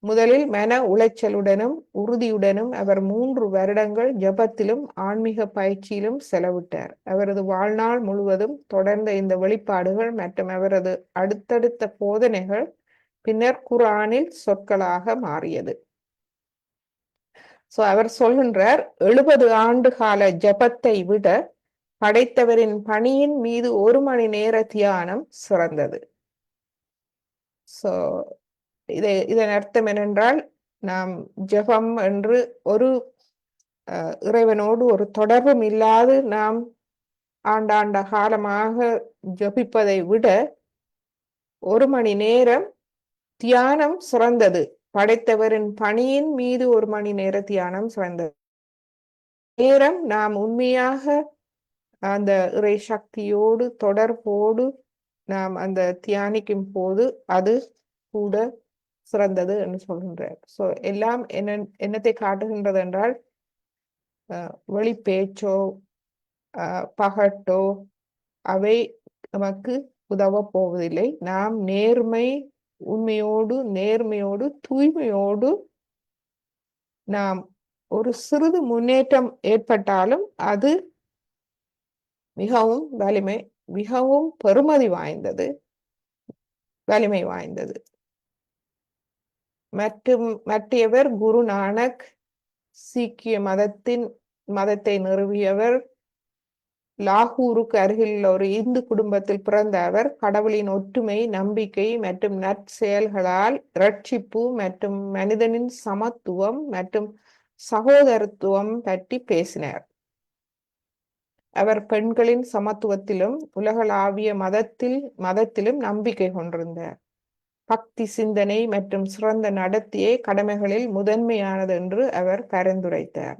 முதலில் மன உளைச்சலுடனும் உறுதியுடனும் அவர் 3 வருடங்கள் ஜபத்திலும் ஆன்மீக பயிற்சியிலும் செலவிட்டார். அவரது வாழ்நாள் முழுவதும் தொடர்ந்த இந்த வெளிப்பாடுகள் மற்றும் அவரது அடுத்தடுத்த போதனைகள் பின்னர் குர்ஆனில் சொற்களாக மாறியது. அவர் சொல்கின்றார், 70 ஆண்டு கால ஜபத்தை விட படைத்தவரின் பணியின் மீது 1 மணி நேர தியானம் சிறந்தது. இதன் அர்த்தம் என்னென்றால், நாம் ஜபம் என்று ஒரு இறைவனோடு ஒரு தொடர்பும் இல்லாது நாம் ஆண்டாண்ட காலமாக ஜபிப்பதை விட 1 மணி நேரம் தியானம் சிறந்தது. படைத்தவரின் பணியின் மீது 1 மணி நேர தியானம் சிறந்தது. நேரம் நாம் உண்மையாக அந்த இறை சக்தியோடு தொடர்போடு நாம் அந்த தியானிக்கும் போது அது கூட சிறந்தது என்று சொல்கின்றார். எல்லாம் என்னத்தை காட்டுகின்றது என்றால், வெளி பேச்சோ பகட்டோ அவை நமக்கு உதவ போவதில்லை. நாம் நேர்மையோடு தூய்மையோடு நாம் ஒரு சிறிது முன்னேற்றம் ஏற்பட்டாலும் அது மிகவும் பெருமதி வாய்ந்தது, வலிமை வாய்ந்தது. மற்றவர் குரு நானக் சீக்கிய மதத்தை நிறுவியவர். லாகூருக்கு அருகில் ஒரு இந்து குடும்பத்தில் பிறந்த அவர் கடவுளின் ஒற்றுமை, நம்பிக்கை மற்றும் நற்செயல்களால் இரட்சிப்பு மற்றும் மனிதனின் சமத்துவம் மற்றும் சகோதரத்துவம் பற்றி பேசினார். அவர் பெண்களின் சமத்துவத்திலும் உலகளாவிய மதத்திலும் நம்பிக்கை கொண்டிருந்தார். பக்தி சிந்தனை மற்றும் சிறந்த நடத்தையே கடமைகளில் முதன்மையானது என்று அவர் பரிந்துரைத்தார்.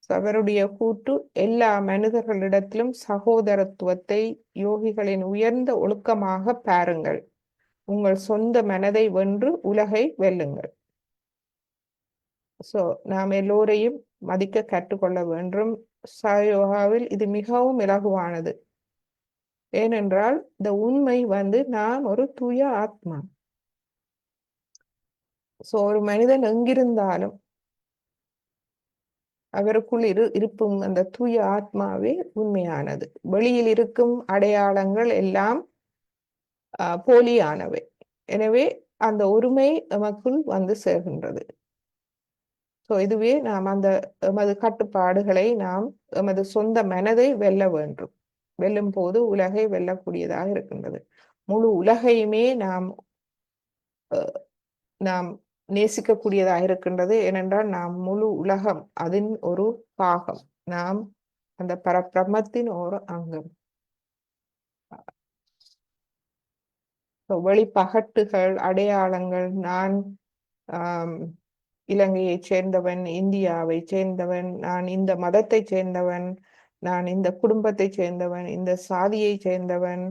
அவருடைய கூற்று, எல்லா மனிதர்களிடத்திலும் சகோதரத்துவத்தை யோகிகளின் உயர்ந்த ஒழுக்கமாக பாருங்கள். உங்கள் சொந்த மனதை வென்று உலகை வெல்லுங்கள். நாம் எல்லோரையும் மதிக்க கற்றுக்கொள்ள வேண்டும். சயோகாவில் இது மிகவும் இலகுவானது. ஏனென்றால் இந்த உண்மை நாம் ஒரு தூய ஆத்மா. ஒரு மனிதன் எங்கிருந்தாலும் அவருக்குள் இருக்கும் அந்த தூய ஆத்மாவே உண்மையானது. வெளியில் இருக்கும் அடையாளங்கள் எல்லாம் போலியானவை. எனவே அந்த ஒருமை நமக்குள் சேர்கின்றது. இதுவே நாம் எமது கட்டுப்பாடுகளை நாம் எமது சொந்த மனதை வெல்ல வேண்டும். வெல்லும் போது உலகை வெல்லக்கூடியதாக இருக்கின்றது. முழு உலகையுமே நாம் நேசிக்கக்கூடியதாக இருக்கின்றது. ஏனென்றால் நாம் முழு உலகம் அதன் ஒரு பாகம். நாம் அந்த பரபிரமத்தின் ஒரு அங்கம். வெளிப்பகட்டுகள், அடையாளங்கள், நான் இலங்கையைச் சேர்ந்தவன், இந்தியாவை சேர்ந்தவன், நான் இந்த மதத்தை சேர்ந்தவன், நான் இந்த குடும்பத்தை சேர்ந்தவன், இந்த சாதியை சேர்ந்தவன்,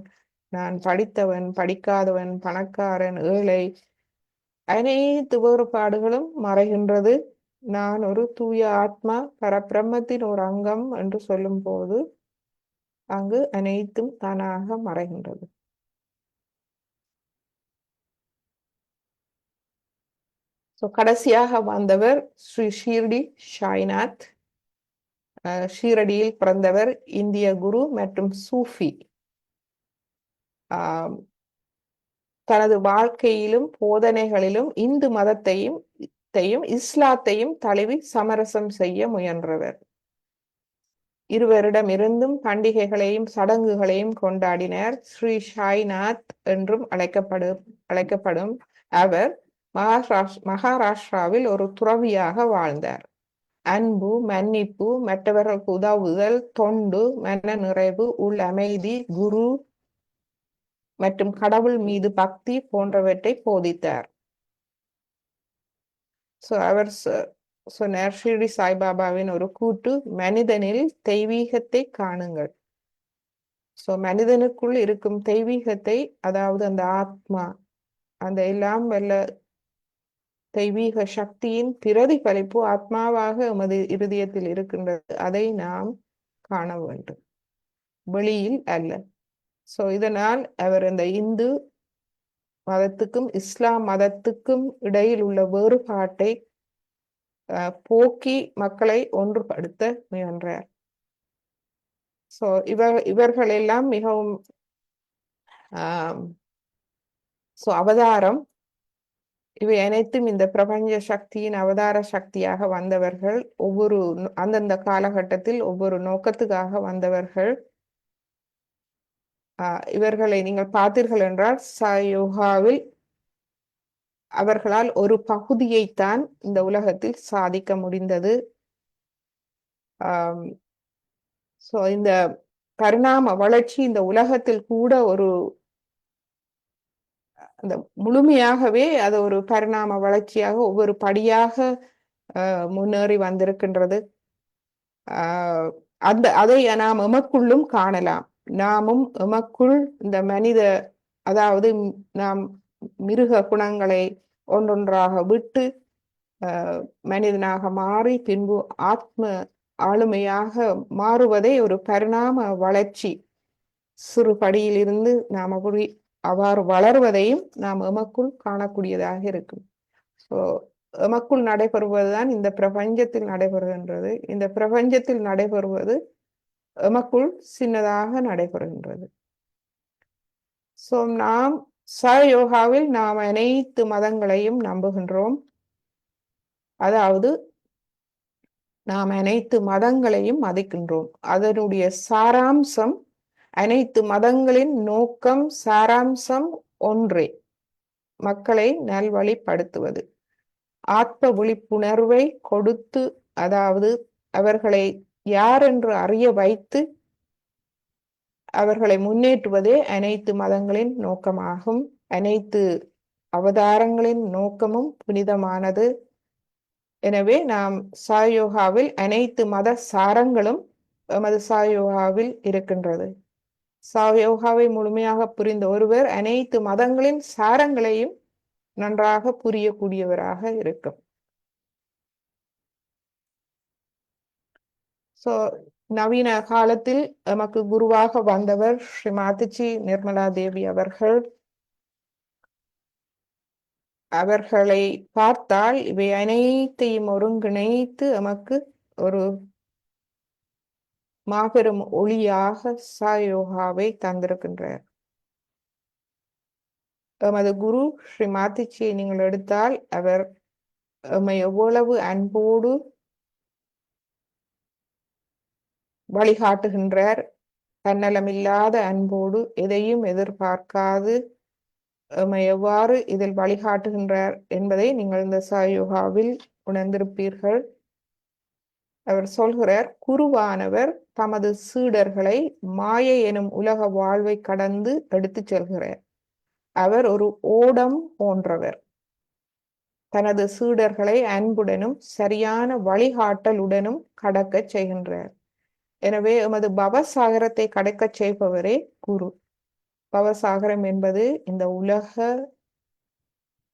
நான் படித்தவன், படிக்காதவன், பணக்காரன், ஏழை, அனைத்து வேறுபாடுகளும் மறைகின்றது. நான் ஒரு தூய ஆத்மா, பரபிரம்மத்தின் ஒரு அங்கம் என்று சொல்லும் போது அங்கு அனைத்தும் தானாக மறைகின்றது. கடைசியாக வந்தவர் ஸ்ரீ ஷீர்டி சாய்நாத். ஷீரடியில் பிறந்தவர், இந்திய குரு மற்றும் சூஃபி. தனது வாழ்க்கையிலும் போதனைகளிலும் இந்து மதத்தையும் இஸ்லாத்தையும் தழுவி சமரசம் செய்ய முயன்றவர். இருவரிடமிருந்தும் பண்டிகைகளையும் சடங்குகளையும் கொண்டாடினர். ஸ்ரீ சாய்நாத் என்றும் அழைக்கப்படும் அவர் மகாராஷ்டிராவில் ஒரு துறவியாக வாழ்ந்தார். அன்பு, மன்னிப்பு, மற்றவர்களுக்கு உதவுதல், தொண்டு, மன நிறைவு, உள் அமைதி, குரு மற்றும் கடவுள் மீது பக்தி போன்றவற்றை போதித்தார். அவர் சொன்னார், ஷிரடி சாய்பாபாவின் ஒரு கூட்டு, மனிதனில் தெய்வீகத்தை காணுங்கள். மனிதனுக்குள் இருக்கும் தெய்வீகத்தை, அதாவது அந்த ஆத்மா, அந்த எல்லாம் வல்ல தெய்வீக சக்தியின் பிரதிபலிப்பு ஆத்மாவாக எமது இருதயத்தில் இருக்கின்றது. அதை நாம் காண வேண்டும், வெளியில் அல்ல. இதனால் அவர் இந்த இந்து மதத்துக்கும் இஸ்லாம் மதத்துக்கும் இடையில் உள்ள வேறுபாட்டை போக்கி மக்களை ஒன்றுபடுத்த முயன்றார். இவர்கள் எல்லாம் மிகவும் அவதாரம், இவை அனைத்தும் இந்த பிரபஞ்ச சக்தியின் அவதார சக்தியாக வந்தவர்கள். ஒவ்வொரு அந்தந்த காலகட்டத்தில் ஒவ்வொரு நோக்கத்துக்காக வந்தவர்கள். இவர்களை நீங்கள் பார்த்தீர்கள் என்றால் சாயோகாவில் அவர்களால் ஒரு பகுதியைத்தான் இந்த உலகத்தில் சாதிக்க முடிந்தது. இந்த பரிணாம வளர்ச்சி இந்த உலகத்தில் கூட ஒரு அந்த முழுமையாகவே அது ஒரு பரிணாம வளர்ச்சியாக ஒவ்வொரு படியாக முன்னேறி வந்திருக்கின்றது. அதை நாம் எமக்குள்ளும் காணலாம். நாமும் எமக்குள் இந்த மனித, அதாவது நாம் மிருக குணங்களை ஒன்றொன்றாக விட்டு மனிதனாக மாறி பின்பு ஆத்ம ஆளுமையாக மாறுவதை ஒரு பரிணாம வளர்ச்சி, சிறு படியிலிருந்து நாம் அவ்வாறு வளர்வதையும் நாம் எமக்குள் காணக்கூடியதாக இருக்கும். எமக்குள் நடைபெறுவதுதான் இந்த பிரபஞ்சத்தில் நடைபெறுகின்றது. இந்த பிரபஞ்சத்தில் நடைபெறுவது எமக்குள் சின்னதாக நடைபெறுகின்றது. நாம் சயோகாவில் நாம் அனைத்து மதங்களையும் நம்புகின்றோம். அதாவது நாம் அனைத்து மதங்களையும் மதிக்கின்றோம். அதனுடைய சாராம்சம், அனைத்து மதங்களின் நோக்கம், சாராம்சம் ஒன்றே, மக்களை நல்வழிப்படுத்துவது, ஆத்ம விழிப்புணர்வை கொடுத்து, அதாவது அவர்களை யார் என்று அறிய வைத்து அவர்களை முன்னேற்றுவதே அனைத்து மதங்களின் நோக்கமாகும். அனைத்து அவதாரங்களின் நோக்கமும் புனிதமானது. எனவே நாம் சாயோகாவில் அனைத்து மத சாரங்களும் எமது சாயோகாவில் இருக்கின்றது. சாயோகாவை முழுமையாக புரிந்த ஒருவர் அனைத்து மதங்களின் சாரங்களையும் நன்றாக புரியக்கூடியவராக இருக்கும். நவீன காலத்தில் நமக்கு குருவாக வந்தவர் ஸ்ரீ மாதாஜி நிர்மலா தேவி அவர்கள். அவர்களை பார்த்தால் இவை அனைத்தையும் ஒருங்கிணைத்து நமக்கு ஒரு மாபெரும் ஒளியாக சாயோகாவை தந்திருக்கின்றார். எமது குரு ஸ்ரீ மாதாஜியை நீங்கள் எடுத்தால் அவர் எவ்வளவு அன்போடு வழிகாட்டுகின்றார். தன்னலமில்லாத அன்போடு, எதையும் எதிர்பார்க்காது எவ்வாறு இதில் வழிகாட்டுகின்றார் என்பதை நீங்கள் இந்த சாயோகாவில் உணர்ந்திருப்பீர்கள். அவர் சொல்கிறார், குருவானவர் தமது சீடர்களை மாயை எனும் உலக வாழ்வை கடந்து எடுத்து செல்கிறார். அவர் ஒரு ஓடம் போன்றவர். தனது சீடர்களை அன்புடனும் சரியான வழிகாட்டலுடனும் கடக்க செய்கின்றார். எனவே எமது பவசாகரத்தை கடக்க செய்பவரே குரு. பவசாகரம் என்பது இந்த உலக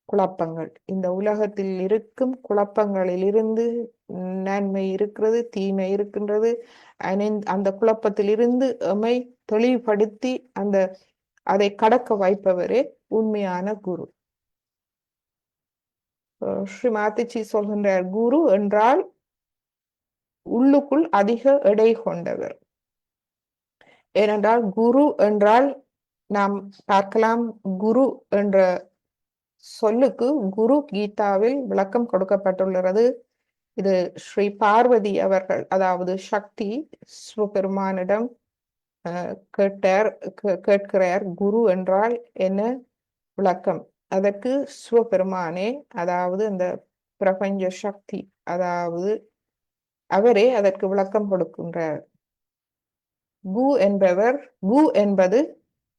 குழப்பங்கள். இந்த உலகத்தில் இருக்கும் குழப்பங்களிலிருந்து நன்மை இருக்கிறது, தீமை இருக்கின்றது. அந்த குழப்பத்திலிருந்து எம்மை தெளிவுபடுத்தி அதை கடக்க வைப்பவரே உண்மையான குரு. ஸ்ரீ மாதாஜி சொல்கின்றார், குரு என்றால் உள்ளுக்குள் அதிக எடை கொண்டவர். ஏனென்றால் குரு என்றால் நாம் பார்க்கலாம் குரு என்ற சொல்லுக்கு குரு கீதாவில் விளக்கம் கொடுக்கப்பட்டுள்ளது. இது ஸ்ரீ பார்வதி அவர்கள், அதாவது சக்தி சிவபெருமானிடம் கேட்கிறார், குரு என்றால் என்ன விளக்கம். அதற்கு சிவபெருமானே, அதாவது அந்த பிரபஞ்ச சக்தி, அதாவது அவரே அதற்கு விளக்கம் கொடுக்கின்றார். கு என்பவர், கு என்பது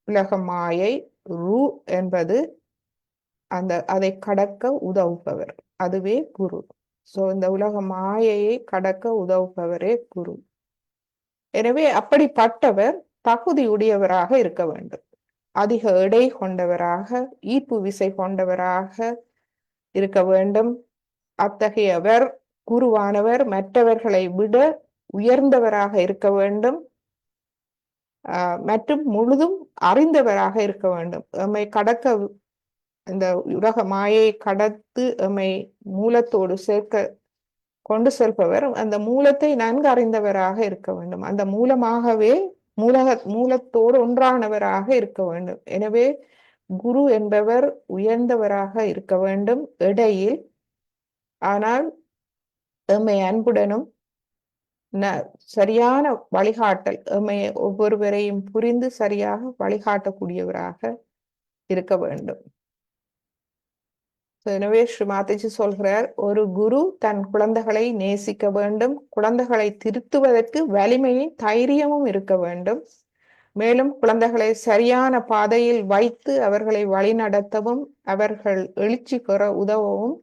உலக மாயை, ரு என்பது அதை கடக்க உதவுபவர், அதுவே குரு. சோ இந்த உலக மாயையை கடக்க உதவுபவரே குரு. எனவே அப்படிப்பட்டவர் தகுதியுடையவராக இருக்க வேண்டும். அதிக எடை கொண்டவராக, ஈர்ப்பு விசை கொண்டவராக இருக்க வேண்டும். அத்தகையவர் குருவானவர் மற்றவர்களை விட உயர்ந்தவராக இருக்க வேண்டும், மற்றும் முழுதும் அறிந்தவராக இருக்க வேண்டும். எம்மை கடக்க, இந்த உலக மாயை கடத்து எம்மை மூலத்தோடு கொண்டு செல்பவர் அந்த மூலத்தை நன்கு அறிந்தவராக இருக்க வேண்டும். அந்த மூலமாகவே மூலத்தோடு ஒன்றானவராக இருக்க வேண்டும். எனவே குரு என்பவர் உயர்ந்தவராக இருக்க வேண்டும் இடையில், ஆனால் எம்மை அன்புடனும் சரியான வழிகாட்டல், எம்மை ஒவ்வொருவரையும் புரிந்து சரியாக வழிகாட்டக்கூடியவராக இருக்க வேண்டும். எனவே ஸ்ரீ மாதாஜி சொல்கிறார், ஒரு குரு தன் குழந்தைகளை நேசிக்க வேண்டும், குழந்தைகளை திருத்துவதற்கு வலிமையும் தைரியமும் இருக்க வேண்டும், மேலும் குழந்தைகளை சரியான பாதையில் வைத்து அவர்களை வழிநடத்தவும் அவர்கள் எழுச்சி பெற உதவவும்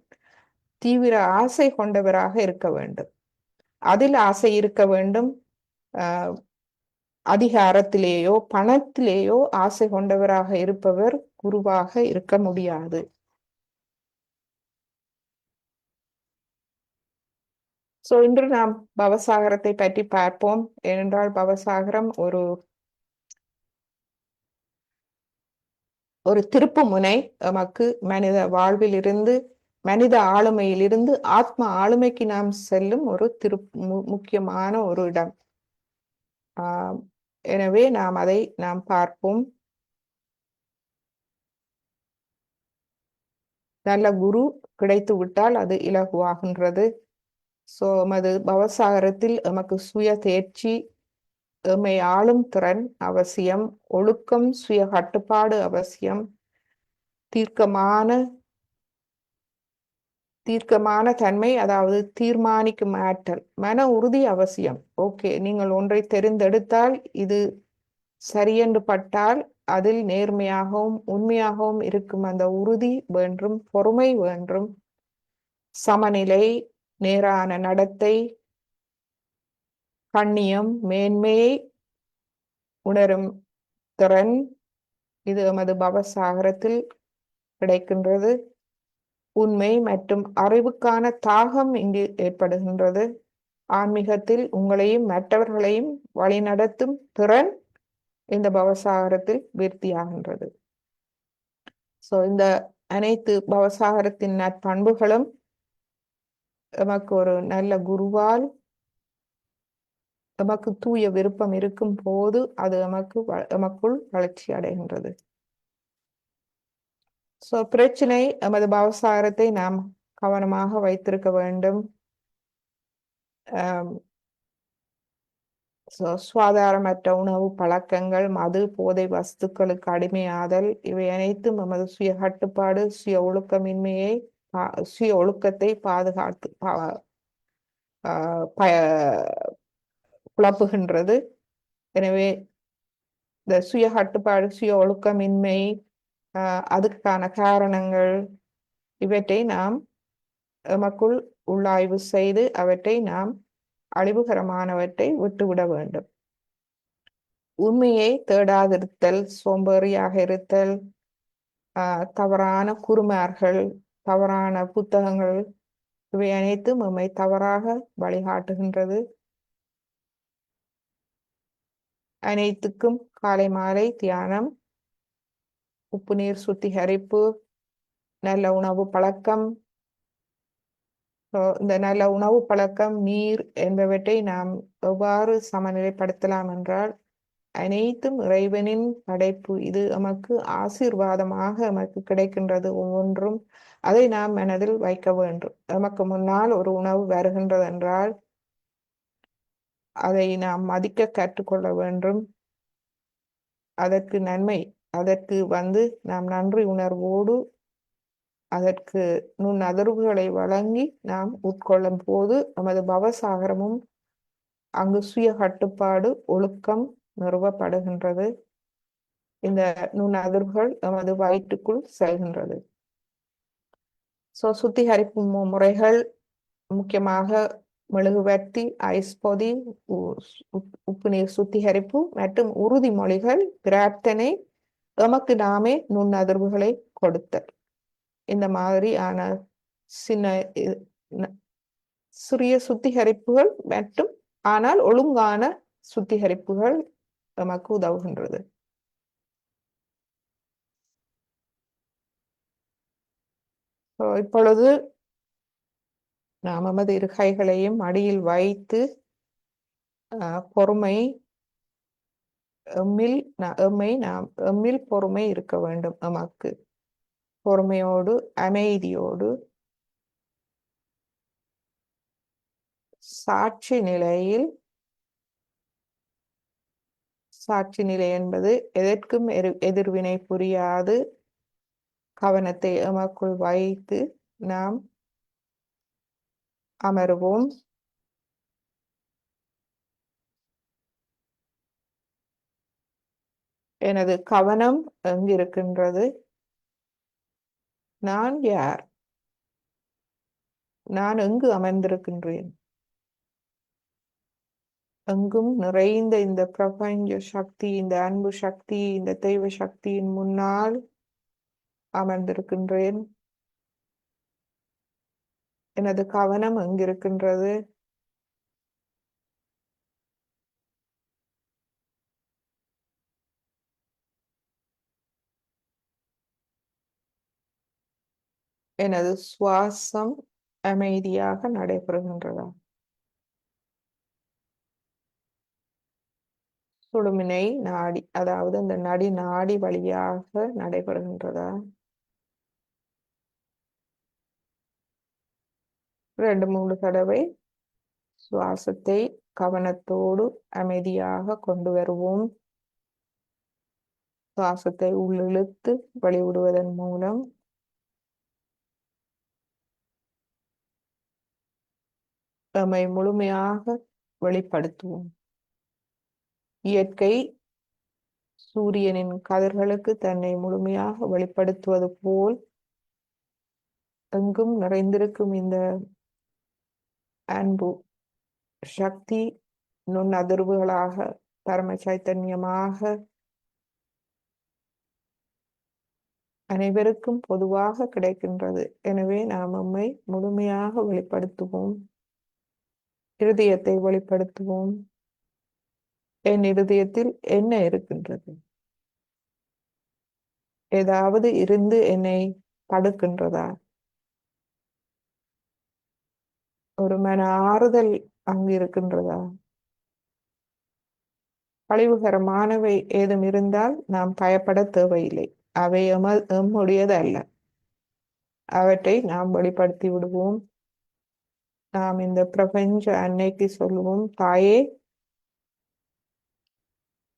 தீவிர ஆசை கொண்டவராக இருக்க வேண்டும். அதில் ஆசை இருக்க வேண்டும். அதிகாரத்திலேயோ பணத்திலேயோ ஆசை கொண்டவராக இருப்பவர் குருவாக இருக்க முடியாது. இன்று நாம் பவசாகரத்தை பற்றி பார்ப்போம். ஏனென்றால் பவசாகரம் ஒரு திருப்பு முனை, நமக்கு மனித வாழ்வில் இருந்து, மனித ஆளுமையிலிருந்து ஆத்ம ஆளுமைக்கு நாம் செல்லும் ஒரு முக்கியமான ஒரு இடம். எனவே அதை நாம் பார்ப்போம். நல்ல குரு கிடைத்து விட்டால் அது இலகுவாகின்றது. எமது பவசாகரத்தில் எமக்கு சுய தேர்ச்சி, எம்மை ஆளும் திறன் அவசியம், ஒழுக்கம், சுய கட்டுப்பாடு அவசியம், தீர்க்கமான தன்மை, அதாவது தீர்மானிக்கும் ஆற்றல், மன உறுதி அவசியம். ஓகே, நீங்கள் ஒன்றை தெரிந்தெடுத்தால், இது சரியென்று பட்டால் அதில் நேர்மையாகவும் உண்மையாகவும் இருக்கும் அந்த உறுதி வேண்டும், பொறுமை வேண்டும், சமநிலை, நேரான நடத்தை, கண்ணியம், மேன்மையை உணரும் திறன், இது எமது பவசாகரத்தில் கிடைக்கின்றது. உண்மை மற்றும் அறிவுக்கான தாகம் இங்கு ஏற்படுகின்றது. ஆன்மீகத்தில் உங்களையும் மற்றவர்களையும் வழிநடத்தும் திறன் இந்த பவசாகரத்தில் விருத்தியாகின்றது. இந்த அனைத்து பவசாகரத்தின் நற்பண்புகளும் எமக்கு ஒரு நல்ல குருவால் எமக்கு தூய விருப்பம் இருக்கும் போது அது எமக்குள் வளர்ச்சி அடைகின்றது. பிரச்சனை, எமது பவசாகரத்தை நாம் கவனமாக வைத்திருக்க வேண்டும். சுகாதாரமற்ற உணவு பழக்கங்கள், மது, போதை வஸ்துக்களுக்கு அடிமையாதல், இவை அனைத்தும் எமது சுய கட்டுப்பாடு, சுய ஒழுக்கத்தை பாதுகாத்து குழப்புகின்றது. எனவே இந்த சுய கட்டுப்பாடு, சுய ஒழுக்கமின்மை, அதுக்கான காரணங்கள், இவற்றை நாம் எமக்குள் உள்ளாய்வு செய்து அவற்றை நாம் அழிவுகரமானவற்றை விட்டுவிட வேண்டும். உண்மையை தேடாதிருத்தல், சோம்பேறியாக இருத்தல், தவறான குருமார்கள், தவறான புத்தகங்கள், இவை அனைத்தும் நம்மை தவறாக வழிகாட்டுகின்றது. அனைத்துக்கும் காலை மாலை தியானம், உப்பு நீர் சுத்திகரிப்பு, நல்ல உணவு பழக்கம். இந்த நல்ல உணவு பழக்கம், நீர் என்பவற்றை நாம் எவ்வாறு சமநிலைப்படுத்தலாம் என்றால், அனைத்தும் இறைவனின் படைப்பு. இது எமக்கு ஆசீர்வாதமாக எமக்கு கிடைக்கின்றது. ஒவ்வொன்றும் அதை நாம் மனதில் வைக்க வேண்டும். எமக்கு முன்னால் ஒரு உணவு வருகின்றது என்றால் அதை நாம் மதிக்க கற்றுக்கொள்ள வேண்டும். அதற்கு நன்மை, அதற்கு நாம் நன்றி உணர்வோடு அதற்கு நுண்ணதர்வுகளை வழங்கி நாம் உட்கொள்ளும் போது நமது பவசாகரமும் அங்கு சுய கட்டுப்பாடு ஒழுக்கம் நிறுவப்படுகின்றது. இந்த நுண்ணதிர்வுகள் நமது வயிற்றுக்குள் செல்கின்றது. சுத்திகரிப்பு முறைகள் முக்கியமாக மெழுகுவர்த்தி, ஐஸ் பொதி, உப்பு நீர் சுத்திகரிப்பு மற்றும் உறுதிமொழிகள், பிரார்த்தனை, எமக்கு நாமே நுண்ணதிர்வுகளை கொடுத்தல். இந்த மாதிரியான சிறிய சுத்திகரிப்புகள் மற்றும் ஆனால் ஒழுங்கான சுத்திகரிப்புகள் நமக்கு உதவுகின்றது. இப்பொழுது நாம் நமது இரு கைகளையும் அடியில் வைத்து பொறுமை எம்மில் பொறுமை இருக்க வேண்டும். நமக்கு பொறுமையோடு அமைதியோடு சாட்சி நிலை என்பது எதற்கும் எதிர்வினை புரியாது கவனத்தை எமக்குள் வைத்து நாம் அமருவோம். எனது கவனம் எங்கிருக்கின்றது? நான் யார்? நான் எங்கு அமர்ந்திருக்கின்றேன்? எங்கும் நிறைந்த இந்த பிரபஞ்ச சக்தி, இந்த அன்பு சக்தி, இந்த தெய்வ சக்தியின் முன்னால் அமர்ந்திருக்கின்றேன். எனது கவனம் எங்கிருக்கின்றது? எனது சுவாசம் அமைதியாக நடைபெறுகின்றதா? சுழுமினை நாடி, அதாவது அந்த நாடி வழியாக நடைபெறுகின்றதா? 2-3 தடவை சுவாசத்தை கவனத்தோடு அமைதியாக கொண்டு வருவோம். சுவாசத்தை உள்ளிழுத்து வெளிவிடுவதன் மூலம் நம்மை முழுமையாக வெளிப்படுத்துவோம். இயற்கை சூரியனின் கதிர்களுக்கு தன்னை முழுமையாக வெளிப்படுத்துவது போல் எங்கும் நிறைந்திருக்கும் இந்த அன்பு சக்தி நுண்ணதிர்வுகளாக பரம சைத்தன்யமாக அனைவருக்கும் பொதுவாக கிடைக்கின்றது. எனவே நாம் நம்மை முழுமையாக வெளிப்படுத்துவோம். இருதயத்தை வெளிப்படுத்துவோம். என் இருதயத்தில் என்ன இருக்கின்றது? ஏதாவது இருந்து என்னை தடுக்கின்றதா? ஒரு மன ஆறுதல் அங்கு இருக்கின்றதா? அழிவுகரமானவை ஏதும் இருந்தால் நாம் பயப்பட தேவையில்லை. அவை எம்முடையது அல்ல. அவற்றை நாம் வெளிப்படுத்தி விடுவோம். நாம் இந்த பிரபஞ்ச அன்னைக்கு சொல்லுவோம், தாயே,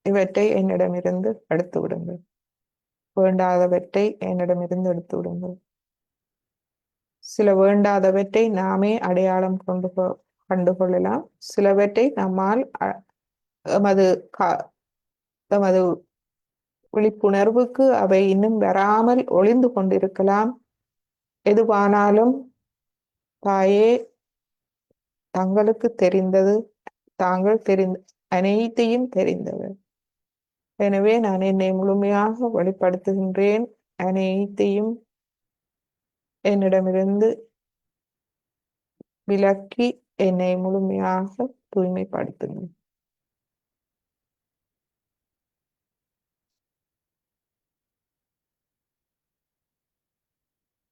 இவற்றை என்னிடமிருந்து எடுத்து விடுங்கள். வேண்டாதவற்றை என்னிடமிருந்து எடுத்து விடுங்கள். சில வேண்டாதவற்றை நாமே அடையாளம் கண்டுகொள்ளலாம். சிலவற்றை நம்மால் எமது விழிப்புணர்வுக்கு அவை இன்னும் வராமல் ஒளிந்து கொண்டிருக்கலாம். எதுவானாலும் தாயே, தங்களுக்கு தெரிந்தது, தாங்கள் அனைத்தையும் தெரிந்தவர். எனவே நான் என்னை முழுமையாக வெளிப்படுத்துகின்றேன். அனைத்தையும் என்னிடமிருந்து விலக்கி என்னை முழுமையாக தூய்மைப்படுத்துங்கள்.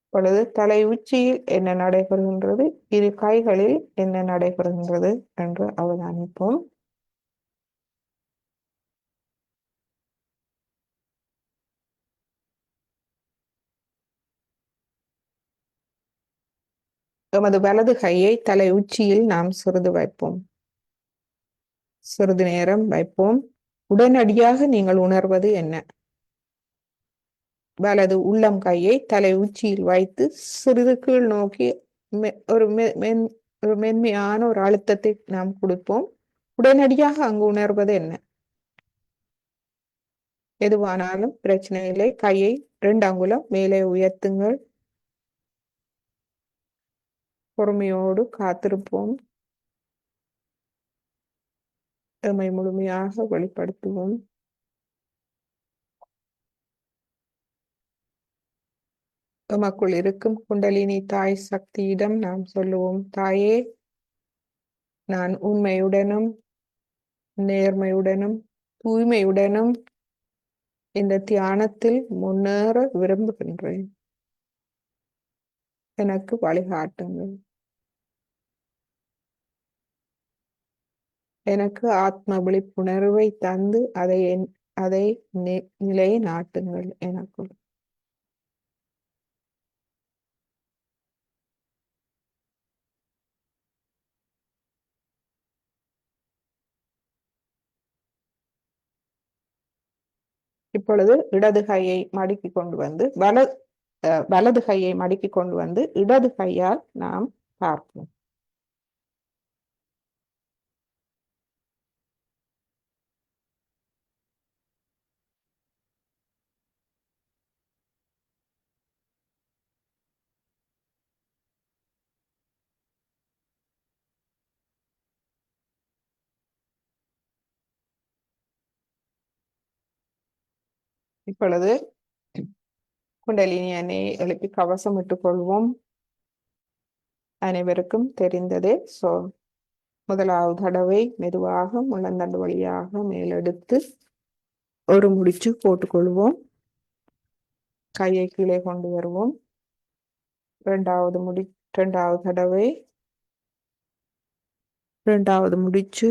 இப்பொழுது தலை உச்சியில் என்ன நடைபெறுகின்றது, இரு கைகளில் என்ன நடைபெறுகின்றது என்று அவதானிப்போம். எமது வலது கையை தலை உச்சியில் நாம் சிறிது வைப்போம். சிறிது நேரம் வைப்போம். உடனடியாக நீங்கள் உணர்வது என்ன? வலது உள்ளம் கையை தலை உச்சியில் வைத்து சிறிது கீழ் நோக்கி ஒரு மென்மையான ஒரு அழுத்தத்தை நாம் கொடுப்போம். உடனடியாக அங்கு உணர்வது என்ன? எதுவானாலும் பிரச்சனை இல்லை. கையை 2 அங்குலம் மேலே உயர்த்துங்கள். பொறுமையோடு காத்திருப்போம். எம்மை முழுமையாக வெளிப்படுத்துவோம். எமக்குள் இருக்கும் குண்டலினி தாய் சக்தியிடம் நாம் சொல்லுவோம், தாயே, நான் உண்மையுடனும் நேர்மையுடனும் தூய்மையுடனும் இந்த தியானத்தில் முன்னேற விரும்புகின்றேன். எனக்கு வழிகாட்டுங்கள். எனக்கு ஆத்ம விழிப்புணர்வை தந்து அதை நிலை நாட்டுங்கள் எனக்குள். இப்பொழுது இடது கையை மடக்கி கொண்டு வந்து வலது கையை மடக்கி கொண்டு வந்து இடது கையால் நாம் பார்ப்போம். இப்பொழுது குண்டலினி எண்ணெயை எழுப்பி கவசம் இட்டுக் கொள்வோம். அனைவருக்கும் தெரிந்ததே. முதலாவது தடவை மெதுவாக முள்ளந்தண்டு வழியாக மேலெடுத்து ஒரு முடிச்சு போட்டுக்கொள்வோம். கையை கீழே கொண்டு வருவோம். இரண்டாவது தடவை 2வது முடிச்சு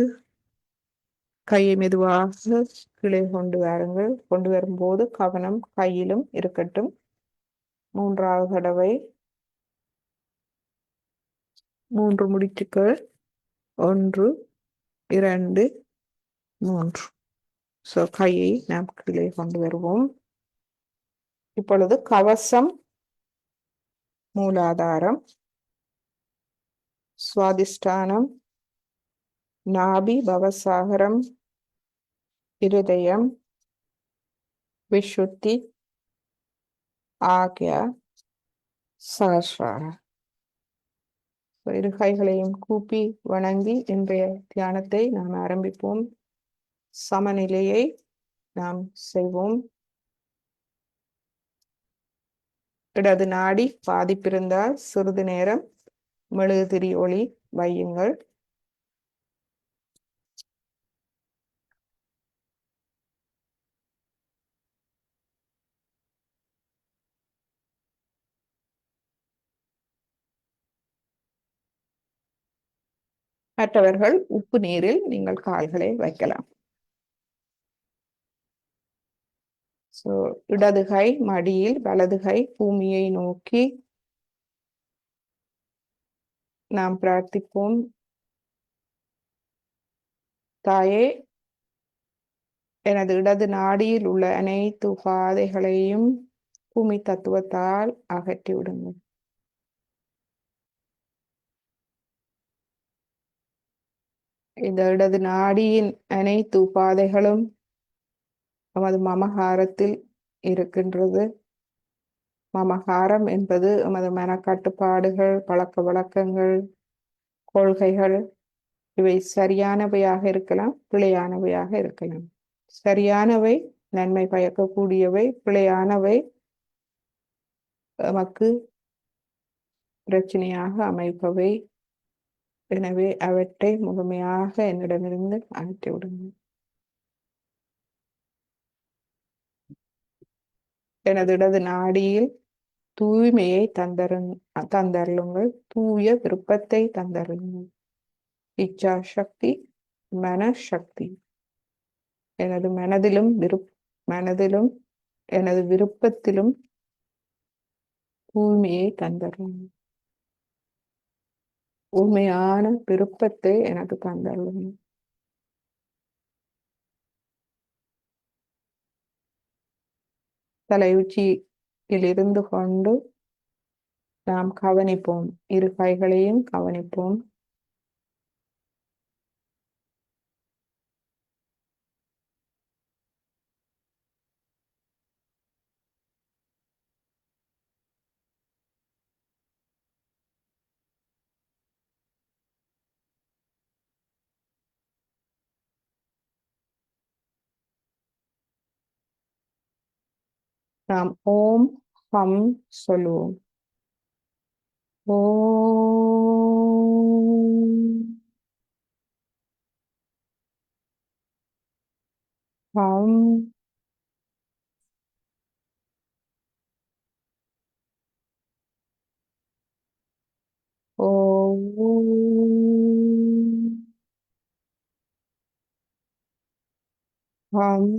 கையை மெதுவாக கீழே கொண்டு வாருங்கள். கொண்டு வரும்போது கவனம் கையிலும் இருக்கட்டும். 3வது தடவை 3 முடிச்சுக்கள். 1 2 3. கையை நாம் கீழே கொண்டு வருவோம். இப்பொழுது கவசம், மூலாதாரம், சுவாதிஷ்டானம், நாபி, பவசாகரம், இருதயம், விஷுத்தி, ஆக்யா, சஹஸ்ரார. இரு கைகளையும் கூப்பி வணங்கி இன்றைய தியானத்தை நாம் ஆரம்பிப்போம். சமநிலையை நாம் செய்வோம். இடது நாடி பாதிப்பிருந்தால் சிறிது நேரம் மெழுகுதிரி ஒளி வையுங்கள். மற்றவர்கள் உப்பு நீரில் நீங்கள் கால்களை வைக்கலாம். இடது கை மடியில், வலது கை பூமியை நோக்கி நாம் பிரார்த்திப்போம். தாயே, எனது இடது நாடியில் உள்ள அனைத்து உபாதைகளையும் பூமி தத்துவத்தால் அகற்றி விடுங்கள். இந்த இடது நாடியின் அனைத்து உபாதைகளும் நமது மமகாரத்தில் இருக்கின்றது. மமகாரம் என்பது நமது மனக்கட்டுப்பாடுகள், பழக்க வழக்கங்கள், கொள்கைகள். இவை சரியானவையாக இருக்கலாம், பிழையானவையாக இருக்கலாம். சரியானவை நன்மை பயக்கக்கூடியவை, பிழையானவை நமக்கு பிரச்சனையாக அமைப்பவை. எனவே அவற்றை முழுமையாக என்னிடமிருந்து அகற்றி விடுங்கள். எனது இடது நாடியில் தூய்மையை தந்தருளுங்கள். தூய விருப்பத்தை தந்தருளுங்கள். இச்சா சக்தி, மனசக்தி. எனது மனதிலும் எனது விருப்பத்திலும் தூய்மையை தந்தருளுங்கள். உண்மையான விருப்பத்தை எனக்கு தந்தருளும். தலையுச்சியில் இருந்து கொண்டு நாம் கவனிப்போம், இரு கைகளையும் கவனிப்போம். நாம் ஓம் ஹம் சொல்லுவோம். ஓம் ஹம் ஓம் ஹம்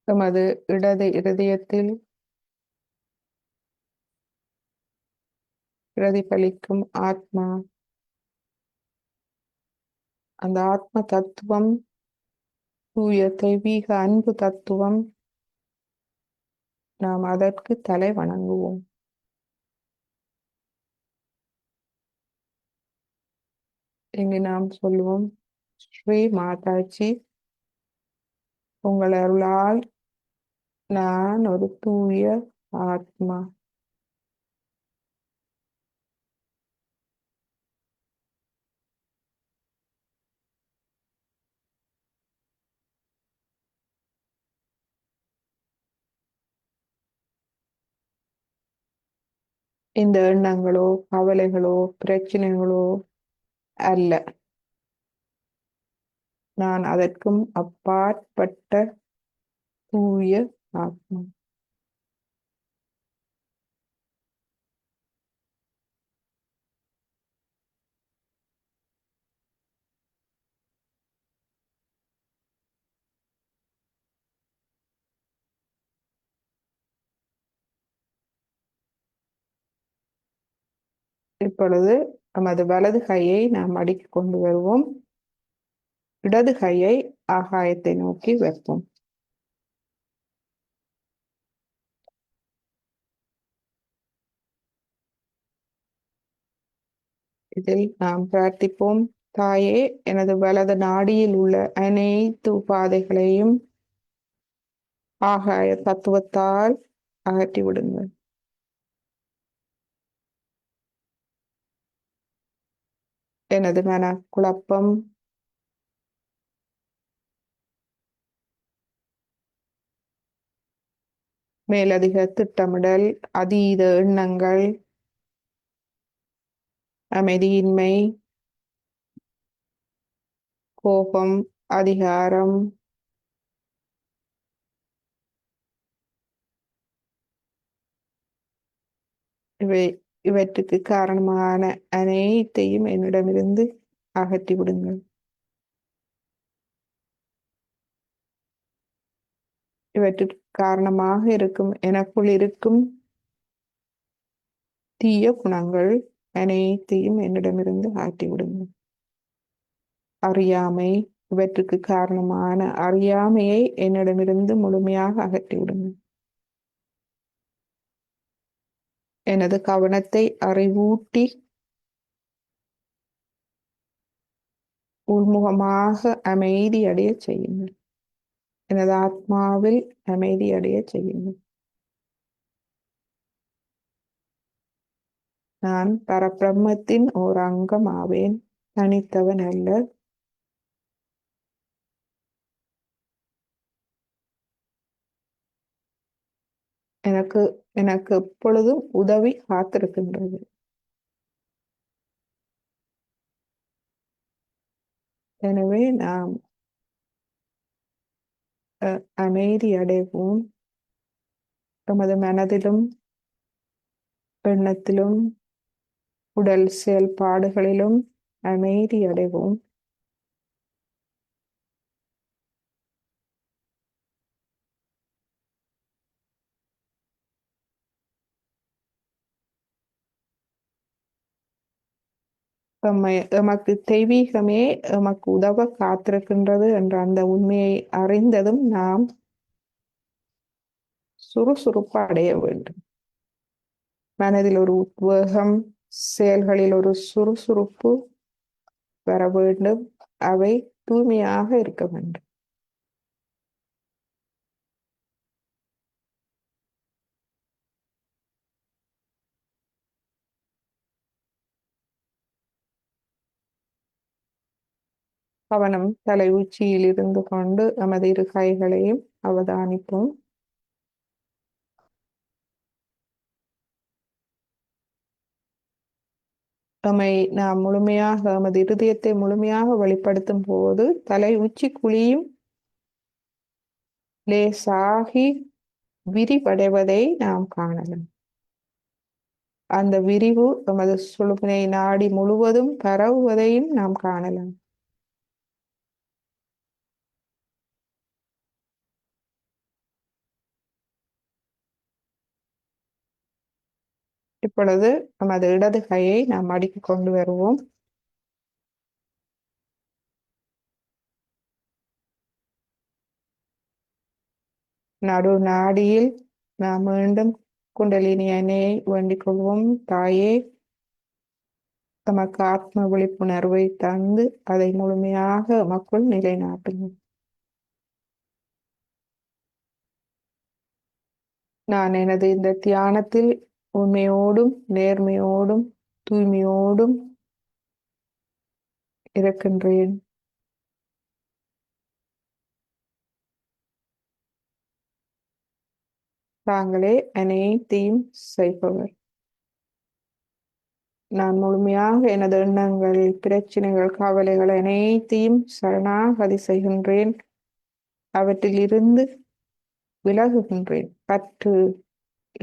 எமது இடது இருதயத்தில் பிரதிபலிக்கும் ஆத்மா, அந்த ஆத்ம தத்துவம், தூய தெய்வீக அன்பு தத்துவம், நாம் அதற்கு தலை வணங்குவோம். இங்கு நாம் சொல்லுவோம், ஸ்ரீ மாதாஜி, உங்கள் அருளால் நான் ஒரு தூய ஆத்மா. இந்த எண்ணங்களோ கவலைகளோ பிரச்சனைகளோ அல்ல, நான் அதற்கும் அப்பாற்பட்ட தூய ஆத்மா. இப்பொழுது நமது வலது கையை நாம் மடிக்கு கொண்டு வருவோம். இடது கையை ஆகாயத்தை நோக்கி வைப்போம். இதில் நாம் பிரார்த்திப்போம், தாயே, எனது வலது நாடியில் உள்ள அனைத்து உபாதைகளையும் ஆகாய தத்துவத்தால் அகற்றி விடுங்கள். எனது மன குழப்பம், மேலதிக திட்டமிடல், அதீத எண்ணங்கள், அமைதியின்மை, கோபம், அதிகாரம், இவற்றுக்கு காரணமான அனைத்தையும் என்னிடமிருந்து அகற்றி விடுங்கள். இவற்றுக்கு காரணமாக இருக்கும் எனக்குள் இருக்கும் தீய குணங்கள் அனைத்தையும் என்னிடமிருந்து அகற்றி விடுங்கள். அறியாமை, இவற்றுக்கு காரணமான அறியாமையை என்னிடமிருந்து முழுமையாக அகற்றி விடுங்கள். எனது கவனத்தை அறிவூட்டி உள்முகமாக அமைதி அடைய செய்யுங்கள். எனது ஆத்மாவில் அமைதி அடைய செய்யுங்கள். நான் பரபிரம்மத்தின் ஓர் அங்கம் ஆவேன், தனித்தவன் அல்ல. எனக்கு எனக்கு எப்பொழுதும் உதவி காத்திருக்கின்றது. எனவே நாம் அமைதி அடைவோம். நமது மனதிலும் எண்ணத்திலும் உடல் செயல்பாடுகளிலும் அமைதி அடைவோம். எமக்கு தெய்வீகமே எமக்கு உதவ காத்திருக்கின்றது என்ற அந்த உண்மையை அறிந்ததும் நாம் சுறுசுறுப்பு அடைய வேண்டும். மனதில் ஒரு உத்வேகம், செயல்களில் ஒரு சுறுசுறுப்பு வர வேண்டும். அவை தூய்மையாக இருக்க வேண்டும். கவனம் தலை உச்சியில் இருந்து கொண்டு நமது இரு கைகளையும் அவதானிப்போம். நம்மை நாம் முழுமையாக நமது இருதயத்தை முழுமையாக வெளிப்படுத்தும் போது தலை உச்சி குழியும் லேசாகி விரிவடைவதை நாம் காணலாம். அந்த விரிவு நமது சுழுமுனை நாடி முழுவதும் பரவுவதையும் நாம் காணலாம். இப்பொழுது நமது இடது கையை நாம் மடிக்கு கொண்டு வருவோம். நடு நாடியில் நாம் மீண்டும் குண்டலினி அணையை வேண்டிக் கொள்வோம். தாயே, தமக்கு ஆத்ம விழிப்புணர்வை தந்து அதை முழுமையாக மக்கள் நிலைநாட்டுங்கள். நான் எனது இந்த தியானத்தில் உண்மையோடும் நேர்மையோடும் தூய்மையோடும் இருக்கின்றேன். தாங்களே அனைத்தையும் செய்பவர். நான் முழுமையாக எனது எண்ணங்கள், பிரச்சனைகள், கவலைகள் அனைத்தையும் சரணாகதி செய்கின்றேன். அவற்றில் இருந்து விலகுகின்றேன். பற்று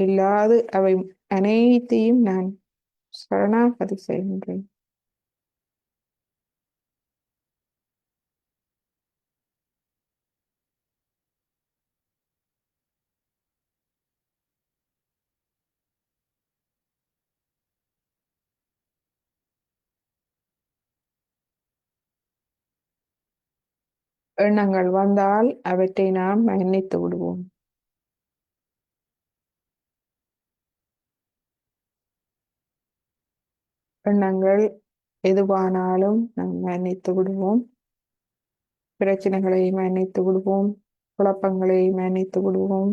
இல்லாது அவை அனைத்தையும் நான் சரணாகதி செய்கின்றேன். எண்ணங்கள் வந்தால் அவற்றை நாம் மன்னித்து விடுவோம். எண்ணங்கள் எதுவானாலும் நாம் மன்னித்து விடுவோம். பிரச்சனைகளை மன்னித்து விடுவோம். குழப்பங்களை மன்னித்து விடுவோம்.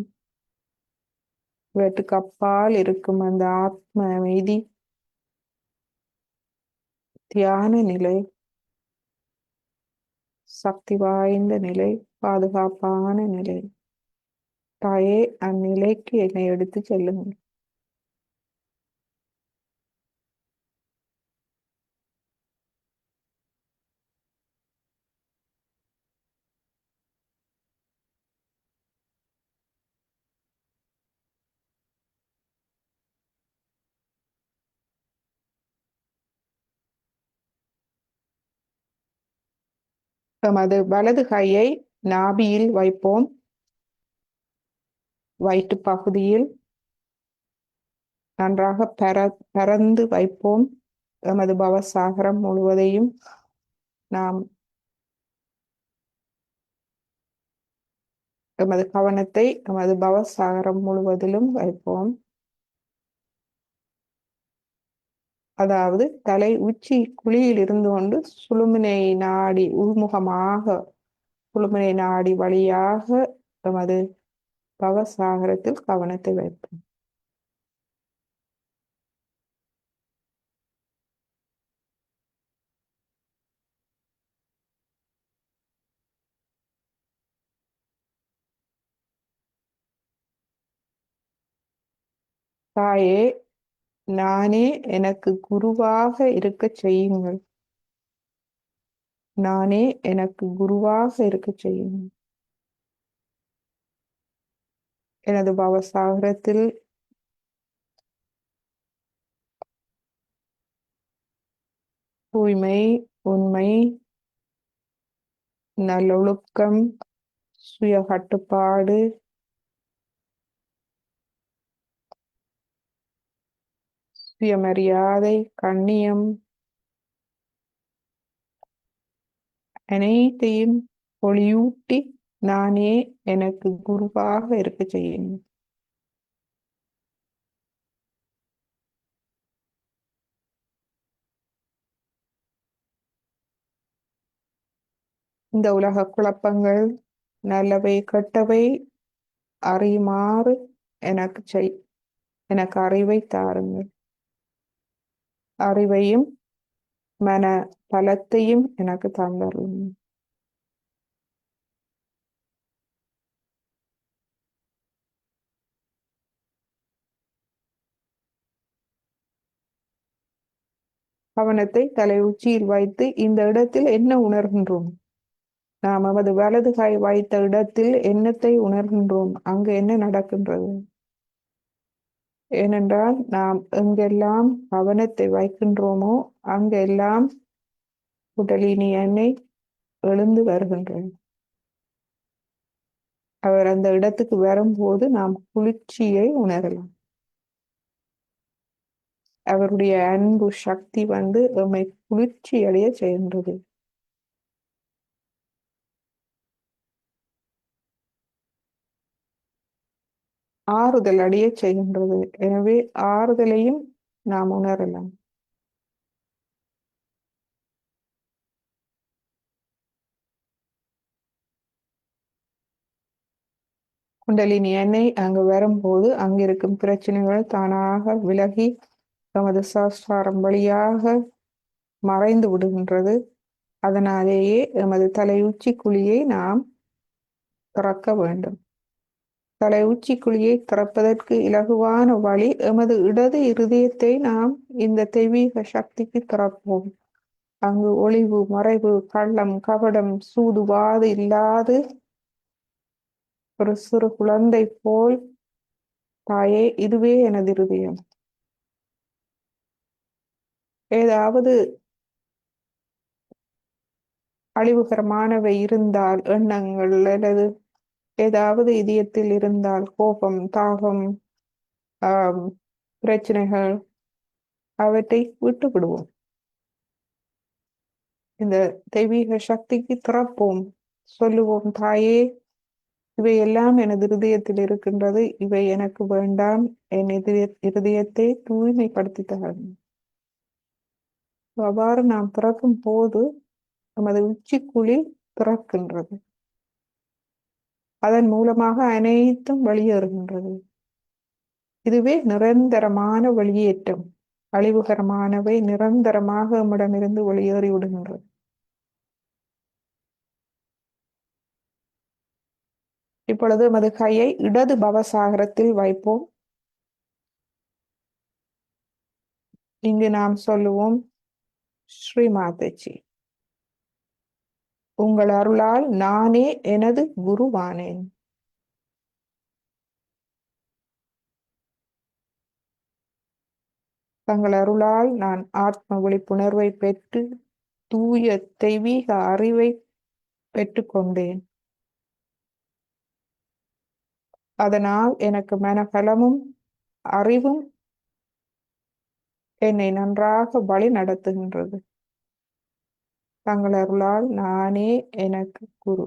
இவற்றுக்கு அப்பால் இருக்கும் அந்த ஆத்ம அமைதி, தியான நிலை, சக்தி வாய்ந்த நிலை, பாதுகாப்பான நிலை. தாயே, அந்நிலைக்கு என்னை எடுத்து செல்லுங்கள். எமது வலது கையை நாபியில் வைப்போம். வயிற்று பகுதியில் நன்றாக பரந்து வைப்போம். எமது பவசாகரம் முழுவதையும் நாம் எமது கவனத்தை எமது பவசாகரம் முழுவதிலும் வைப்போம். அதாவது தலை உச்சி குழியில் இருந்து கொண்டு சுழுமுனை நாடி உள்முகமாக சுழுமுனை நாடி வழியாக எமது பவசாகரத்தில் கவனத்தை வைப்போம். தாயே, நானே எனக்கு குருவாக இருக்க செய்யுங்கள். நானே எனக்கு குருவாக இருக்க செய்யுங்கள். எனது பவசாகரத்தில் தூய்மை, உண்மை, நல்லொழுக்கம், சுய கட்டுப்பாடு, சுயமரியாதை, கண்ணியம் அனைத்தையும் ஒளியூட்டி நானே எனக்கு குருவாக இருக்க செய்யணும். இந்த உலக குழப்பங்கள் நல்லவை கெட்டவை அறியுமாறு எனக்கு அறிவை தாருங்கள். அறிவையும் மன பலத்தையும் எனக்கு தந்தருளும். கவனத்தை தலை உச்சியில் வைத்து இந்த இடத்தில் என்ன உணர்கின்றோம்? நாம் நமது வலது கை வைத்த இடத்தில் என்னத்தை உணர்கின்றோம்? அங்கு என்ன நடக்கின்றது? ஏனென்றால் நாம் எங்கெல்லாம் கவனத்தை வைக்கின்றோமோ அங்கெல்லாம் குண்டலினி எண்ணெய் எழுந்து வருகின்றன. அவர் அந்த இடத்துக்கு வரும்போது நாம் குளிர்ச்சியை உணரலாம். அவருடைய அன்பு சக்தி வந்து எம்மை குளிர்ச்சி அடைய செய்கின்றது. ஆறுதல் அடைய செய்கின்றது. எனவே ஆறுதலையும் நாம் உணரலாம். குண்டலினி எண்ணெய் அங்கு வரும்போது அங்கிருக்கும் பிரச்சனைகள் தானாக விலகி தமது சஸ்திரம் வழியாக மறைந்து விடுகின்றது. அதனாலேயே எமது தலையுச்சி குழியை நாம் திறக்க வேண்டும். தலை உச்சி குழியை திறப்பதற்கு இலகுவான வழி எமது இடது இருதயத்தை நாம் இந்த தெய்வீக சக்திக்கு திறப்போம். அங்கு ஒளிவு மறைவு கள்ளம் கபடம் சூதுவாது இல்லாது ஒரு சிறு குழந்தை போல் தாயே இதுவே எனது இருதயம். ஏதாவது அழிவுகரமானவை இருந்தால் எண்ணங்கள் அல்லது ஏதாவது இதயத்தில் இருந்தால் கோபம் தாகம் பிரச்சனைகள் அவற்றை விட்டு விடுவோம். இந்த தெய்வீக சக்திக்கு திறப்போம். சொல்லுவோம், தாயே இவையெல்லாம் எனது இருதயத்தில் இருக்கின்றது, இவை எனக்கு வேண்டாம், என் இருதயத்தை தூய்மைப்படுத்தி தரணும். அவ்வாறு நாம் திறக்கும் போது நமது உச்சிக்குழி திறக்கின்றது. அதன் மூலமாக அனைத்தும் வெளியேறுகின்றது. இதுவே நிரந்தரமான வெளியேற்றம். அழிவுகரமானவை நிரந்தரமாக நம்மிடமிருந்து வெளியேறி விடுகின்றது. இப்பொழுது நமது கையை இடது பவசாகரத்தில் வைப்போம். இங்கு நாம் சொல்லுவோம், ஸ்ரீ மாதாஜி உங்கள் அருளால் நானே எனது குருவானேன். தங்கள் அருளால் நான் ஆத்ம விழிப்புணர்வை பெற்று தூய தெய்வீக அறிவை பெற்றுக்கொண்டேன். அதனால் எனக்கு மனபலமும் அறிவும் என்னை நன்றாக வழி நடத்துகின்றது. தங்கள் அருளால் நானே எனக்கு குரு.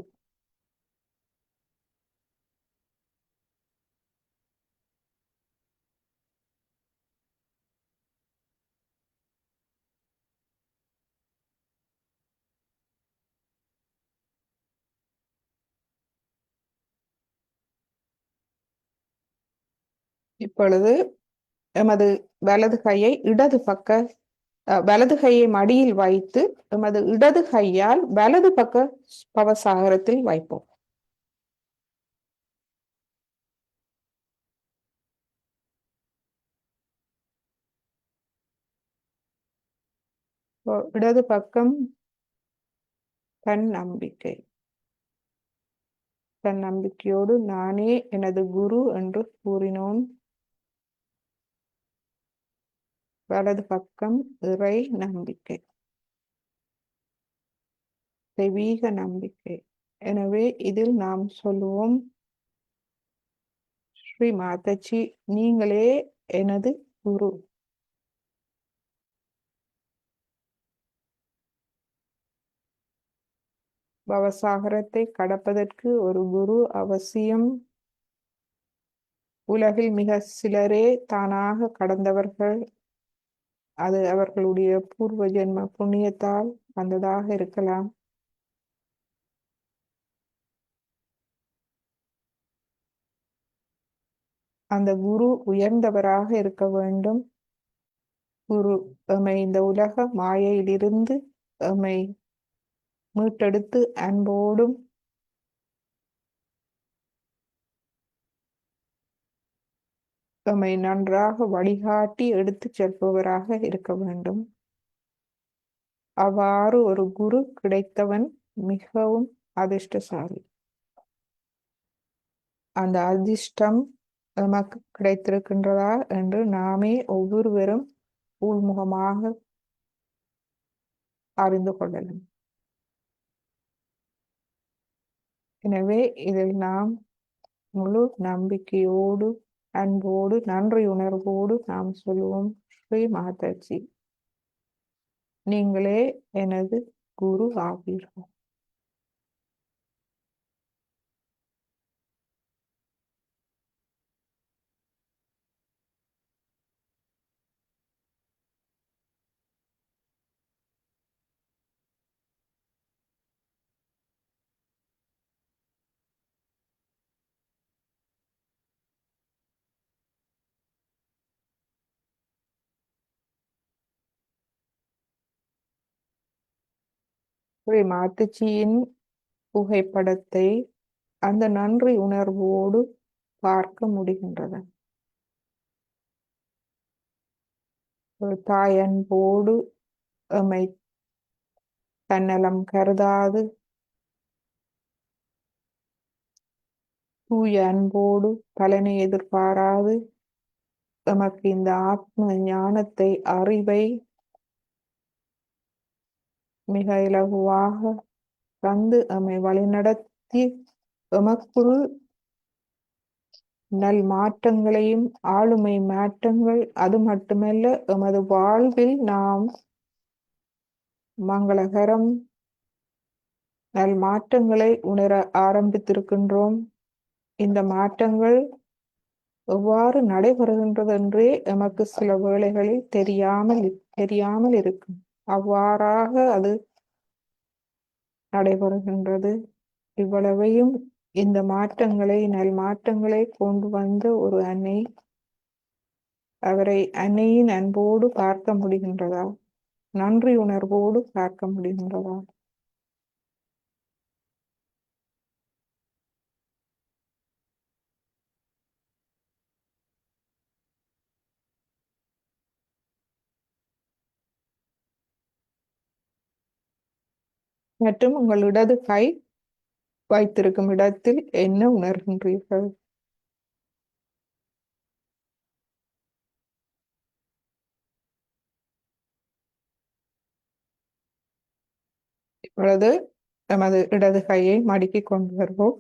இப்பொழுது எமது வலது கையை வலது கையை மடியில் வைத்து எமது இடது கையால் வலது பக்க பவசாகரத்தில் வைப்போம். இடது பக்கம் தன்னம்பிக்கை. தன்னம்பிக்கையோடு நானே எனது குரு என்று கூறினோம். வலது பக்கம் இறை நம்பிக்கை. தெய்வீக நம்பிக்கை. எனவே இதில் நாம் சொல்லுவோம், ஸ்ரீ மாதாஜி, நீங்களே எனது குரு. பவசாகரத்தை கடப்பதற்கு ஒரு குரு அவசியம். உலகில் மிக சிலரே தானாக கடந்தவர்கள். அது அவர்களுடைய பூர்வ ஜென்ம புண்ணியத்தால் வந்ததாக இருக்கலாம். அந்த குரு உயர்ந்தவராக இருக்க வேண்டும். குரு எம்மை இந்த உலக மாயையிலிருந்து எம்மை மீட்டெடுத்து அன்போடும் எம்மை நன்றாக வழிகாட்டி எடுத்துச் செல்பவராக இருக்க வேண்டும். அவ்வாறு ஒரு குரு கிடைத்தவன் மிகவும் அதிர்ஷ்டசாலி. அந்த அதிர்ஷ்டம் எமக்கு கிடைத்திருக்கின்றதா என்று நாமே ஒவ்வொருவரும் உள்முகமாக அறிந்து கொள்ளலாம். எனவே இதில் நாம் முழு நம்பிக்கையோடு, அன்போடு, நன்றியுணர்வோடு நாம் சொல்லுவோம், ஸ்ரீ மாதாஜி, நீங்களே எனது குரு ஆவீர்கள். ஸ்ரீ மாதாஜியின் புகைப்படத்தை அந்த நன்றி உணர்வோடு பார்க்க முடிகின்றது. ஒரு தாய் அன்போடு எம்மை தன்னலம் கருதாது தூய அன்போடு பலனை எதிர்பாராது எமக்கு இந்த ஆத்ம ஞானத்தை, அறிவை மிக இலகுவாக தந்து எம்மை வழிநடத்தி எமக்குள் நல் மாற்றங்களையும் ஆளுமை மாற்றங்கள், அது மட்டுமல்ல எமது வாழ்வில் நாம் மங்களகரம் நல் மாற்றங்களை உணர ஆரம்பித்திருக்கின்றோம். இந்த மாற்றங்கள் எவ்வாறு நடைபெறுகின்றது என்றே எமக்கு சில வேளைகளில் தெரியாமல் இருக்கும். அவ்வாறாக அது நடைபெறுகின்றது. இவ்வளவையும் இந்த மாற்றங்களை, நல் மாற்றங்களை கொண்டு வந்த ஒரு அன்னை, அவரை அன்னையின் அன்போடு பார்க்க முடிகின்றதா? நன்றி உணர்வோடு பார்க்க முடிகின்றதா? மற்றும் உங்கள் இடது கை வைத்திருக்கும் இடத்தில் என்ன உணர்கின்றீர்கள்? இப்பொழுது நமது இடது கையை மடக்கிக் கொண்டு வருவோம்.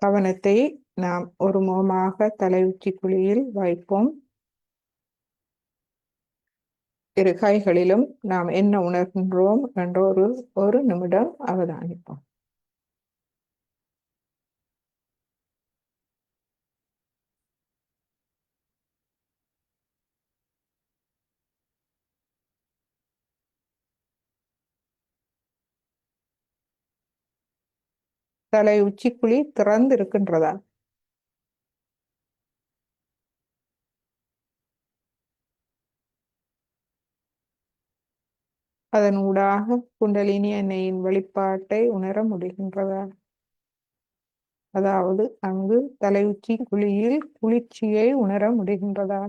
கவனத்தை நாம் ஒரு முகமாக தலை உச்சி குழியில் வைப்போம். இரு கைகளிலும் நாம் என்ன உணர்கின்றோம் என்ற ஒரு நிமிடம் அவதானிப்போம். தலை உச்சிக்குழி திறந்து இருக்கின்றதா? அதன் ஊடாக குண்டலினி எண்ணெயின் வெளிப்பாட்டை உணர முடிகின்றதா? அதாவது அங்கு தலை உச்சி குழியில் குளிர்ச்சியை உணர முடிகின்றதா?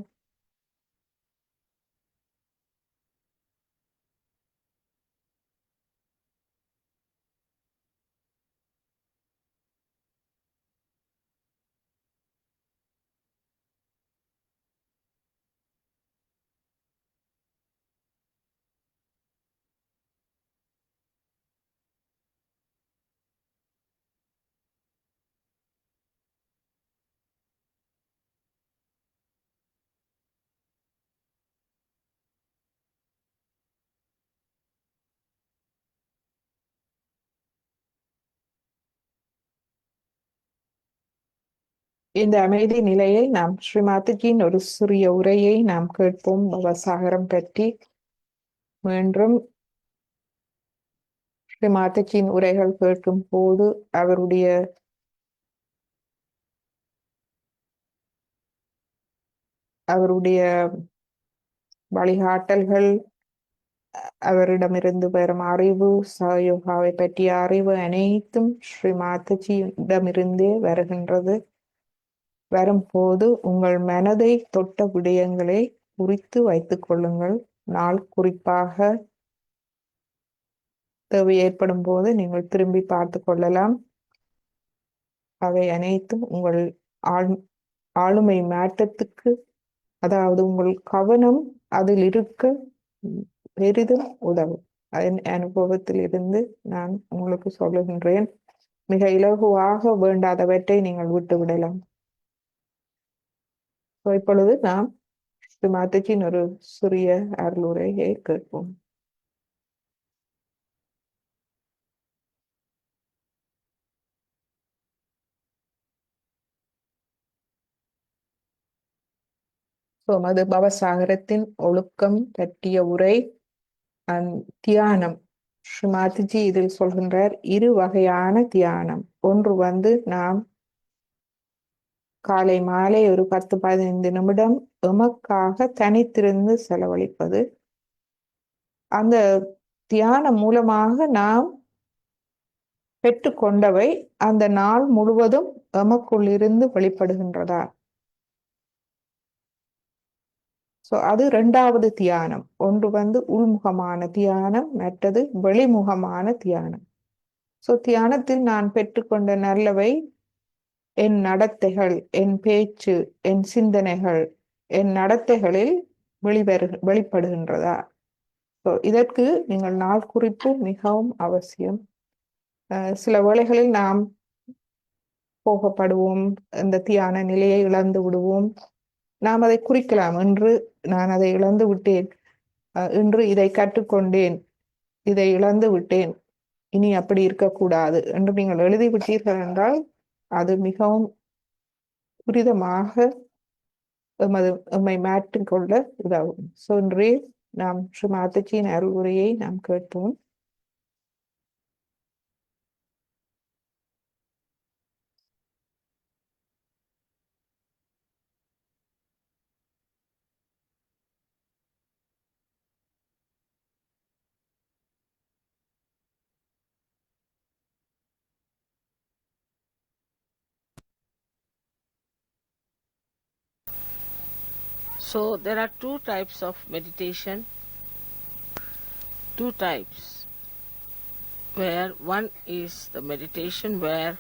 இந்த அமைதி நிலையில் நாம் ஸ்ரீமாதஜியின் ஒரு சிறிய உரையை நாம் கேட்போம் பவசாகரம் பற்றி. மீண்டும் ஸ்ரீமாதஜியின் உரைகள் கேட்கும் போது அவருடைய வழிகாட்டல்கள், அவரிடமிருந்து வரும் அறிவு, சகயோகாவை பற்றிய அறிவு அனைத்தும் ஸ்ரீமாதஜியிடமிருந்தே வருகின்றது. வரும்போது உங்கள் மனதை தொட்ட விடயங்களை குறித்து வைத்துக் கொள்ளுங்கள். நாள் குறிப்பாக தேவை ஏற்படும் போது நீங்கள் திரும்பி பார்த்து கொள்ளலாம். அவை அனைத்தும் உங்கள் ஆளுமை மாற்றத்துக்கு, அதாவது உங்கள் கவனம் அதில் இருக்க பெரிதும் உதவும். என் அனுபவத்தில் இருந்து நான் உங்களுக்கு சொல்லுகின்றேன். மிக இலகுவாக வேண்டாதவற்றை நீங்கள் விட்டு விடலாம். இப்பொழுது நாம் ஸ்ரீமாதஜியின் ஒரு சிறிய அருளுரையை கேட்போம். மது பவசாகரத்தின் ஒழுக்கம் பற்றிய உரை, தியானம். ஸ்ரீமாதஜி இதில் சொல்கின்றார், 2 வகையான தியானம். ஒன்று நாம் காலை மாலை ஒரு 10-15 நிமிடம் எமக்காக தனித்திருந்து செலவழிப்பது. அந்த தியானம் மூலமாக நாம் பெற்றுக்கொண்டவை அந்த நாள் முழுவதும் எமக்குள் இருந்து வெளிப்படுகின்றதா? அது 2வது தியானம். ஒன்று உள்முகமான தியானம், மற்றது வெளிமுகமான தியானம். தியானத்தில் நான் பெற்றுக்கொண்ட நல்லவை என் நடத்தைகள், என் பேச்சு, என் சிந்தனைகள், என் நடத்தைகளில் வெளிப்படுகின்றதா? இதற்கு நீங்கள் நாள் குறிப்பு மிகவும் அவசியம். சில வேளைகளில் நாம் போகப்படுவோம், இந்த தியான நிலையை இழந்து விடுவோம். நாம் அதை குறிக்கலாம். இன்று நான் அதை இழந்து விட்டேன், இன்று இதை கற்றுக்கொண்டேன், இதை இழந்து விட்டேன், இனி அப்படி இருக்கக்கூடாது என்று நீங்கள் எழுதி விட்டீர்கள் என்றால் அது மிகவும் துரிதமாக எம்மை மாற்றிக்கொள்ள உதவும். இன்றே நாம் ஸ்ரீமாதஜியின் அருளுரையை நாம் கேட்போம். So there are 2 types of meditation. 2 types. Where one is the meditation where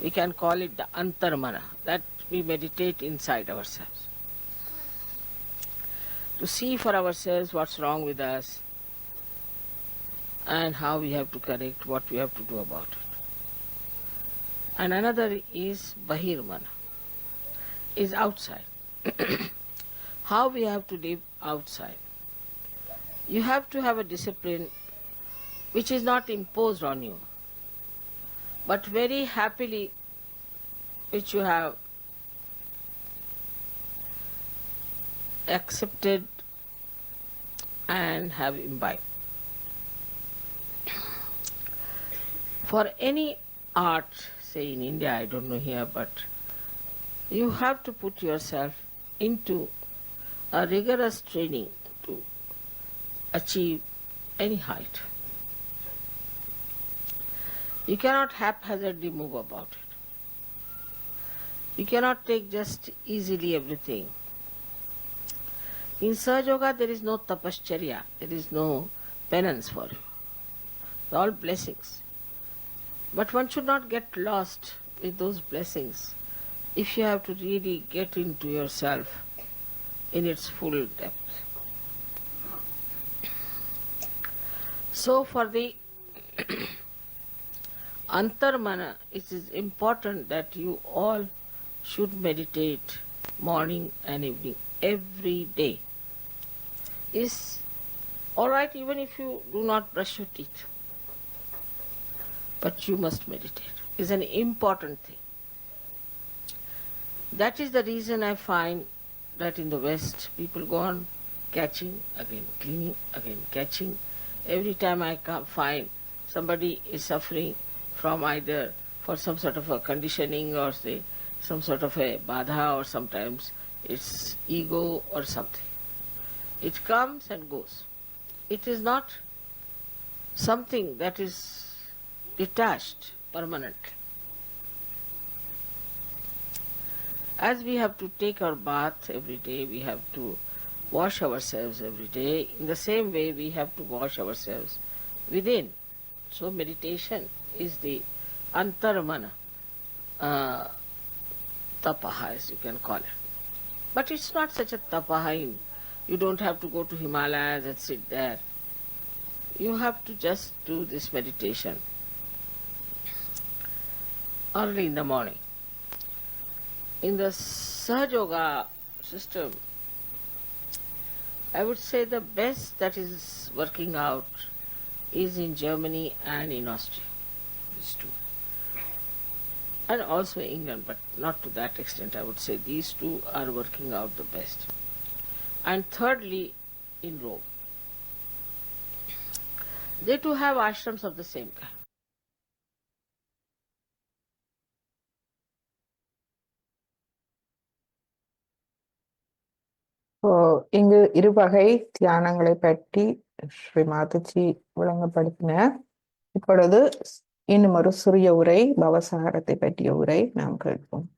we can call it the antarmana, that we meditate inside ourselves. To see for ourselves what's wrong with us and how we have to correct, what we have to do about it. And another is bahirmana, is outside. How we have to live outside. You have to have a discipline which is not imposed on you, but very happily which you have accepted and have imbibed. For any art, say in India, I don't know here, but you have to put yourself into a rigorous training to achieve any height. You cannot haphazardly move about it. You cannot take just easily everything. In Sahaja Yoga there is no tapascharya, there is no penance for you. It's all blessings. But one should not get lost with those blessings if you have to really get into yourself in its full depth. So for the antarmana, it is important that you all should meditate morning and evening every day. Is alright even if you do not brush your teeth, but you must meditate. It's an important thing. That is the reason I find that in the West people go on catching, again cleaning, again catching. Every time I find somebody is suffering from either for some sort of a conditioning or say some sort of a badha, or sometimes it's ego or something. It comes and goes. It is not something that is detached permanently. As we have to take our bath every day, we have to wash ourselves every day. In the same way, we have to wash ourselves within. So meditation is the antaramana, tapaha, as you can call it. But it's not such a tapaha. You don't have to go to Himalayas and sit there. You have to just do this meditation early in the morning. In the Sahaja Yoga system, I would say the best that is working out is in Germany and in Austria, these two. And also England, but not to that extent. I would say these two are working out the best. And thirdly, in Rome. They too have ashrams of the same kind. இப்போ இங்கு இருவகை தியானங்களை பற்றி ஸ்ரீ மாதாஜி விளங்கப்படுத்தினார். இப்பொழுது இன்னும் ஒரு சிறிய உரை, பவசாகரத்தை பற்றிய உரை நாம் கேட்போம்.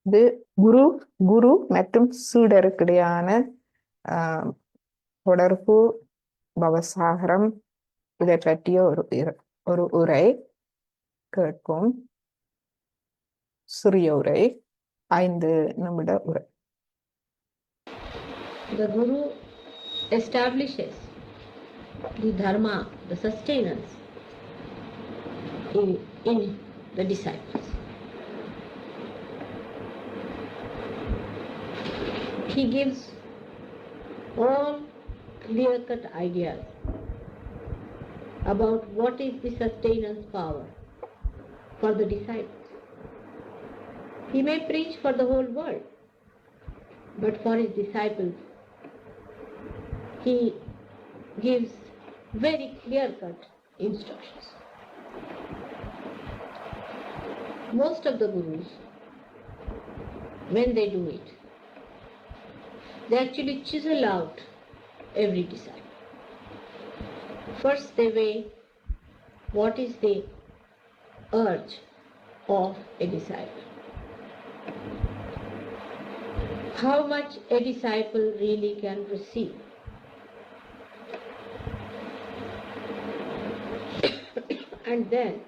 இது குரு மற்றும் சீடருக்கிடையான தொடர்பு, பவசாகரம், இதை பற்றிய ஒரு உரை கேட்போம். சிறிய உரை, 5 நிமிட உரை. The Guru establishes the dharma, the sustenance in the disciples. He gives all clear-cut ideas about what is the sustenance power for the disciples. He may preach for the whole world, but for his disciples, he gives very clear-cut instructions. Most of the gurus, when they do it, they actually chisel out every disciple. First they weigh what is the urge of a disciple. How much a disciple really can receive. And then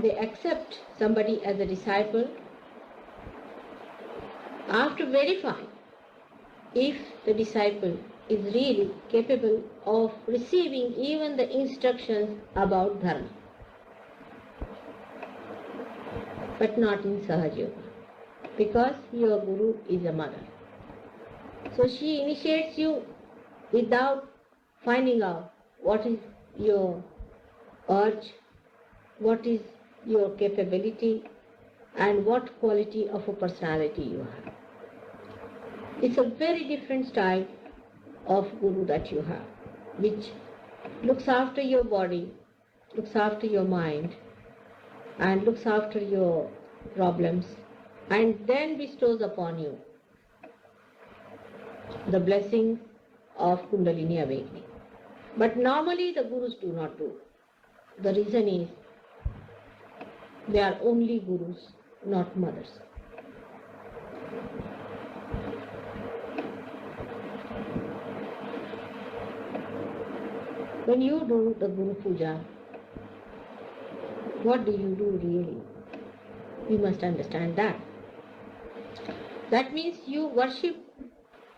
they accept somebody as a disciple after verifying if the disciple is really capable of receiving even the instructions about dharma. But not in Sahaja Yoga, because your guru is a mother. So she initiates you without finding out what is your urge, what is your capability, and what quality of a personality you have. It's a very different style of guru that you have, which looks after your body, looks after your mind, and looks after your problems, and then bestows upon you the blessings of Kundalini awakening. But normally the gurus do not do. The reason is they are only gurus, not mothers. When you do the Guru Puja, what do you do really? We must understand that. That means you worship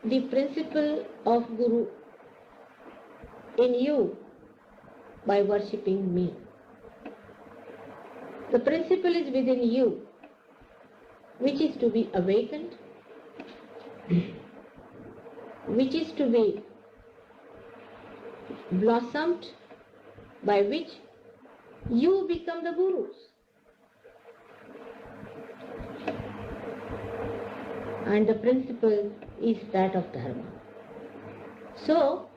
the principle of Guru in you by worshipping me. The principle is within you, which is to be awakened, which is to be blossomed, by which you become the Gurus. And the principle is that of Dharma. So,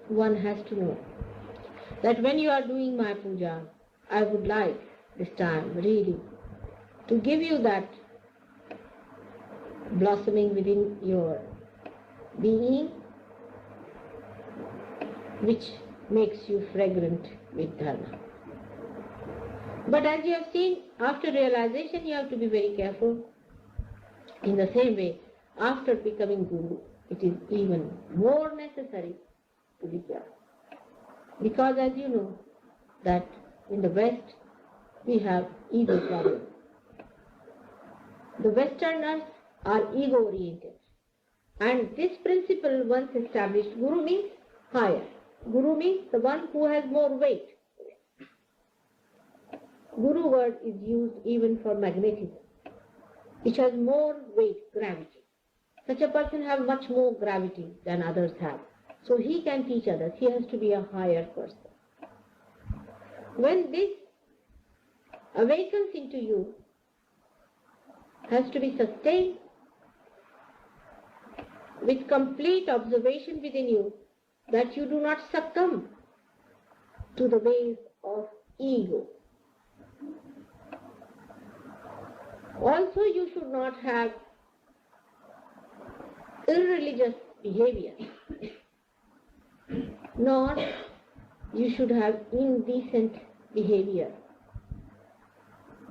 one has to know that when you are doing my puja, I would like this time really to give you that blossoming within your being, which makes you fragrant with Dharma. But as you have seen, after realization you have to be very careful. In the same way, after becoming Guru, it is even more necessary to be careful. Because as you know, that in the West, we have ego problem. The Westerners are ego-oriented. And this principle, once established, Guru means higher. Guru means the one who has more weight. Guru word is used even for magnetism, which has more weight, gravity. Such a person has much more gravity than others have. So he can teach others. He has to be a higher person. When this awakens into you, has to be sustained with complete observation within you, that you do not succumb to the ways of ego. Also, you should not have irreligious behavior, nor you should have indecent behavior.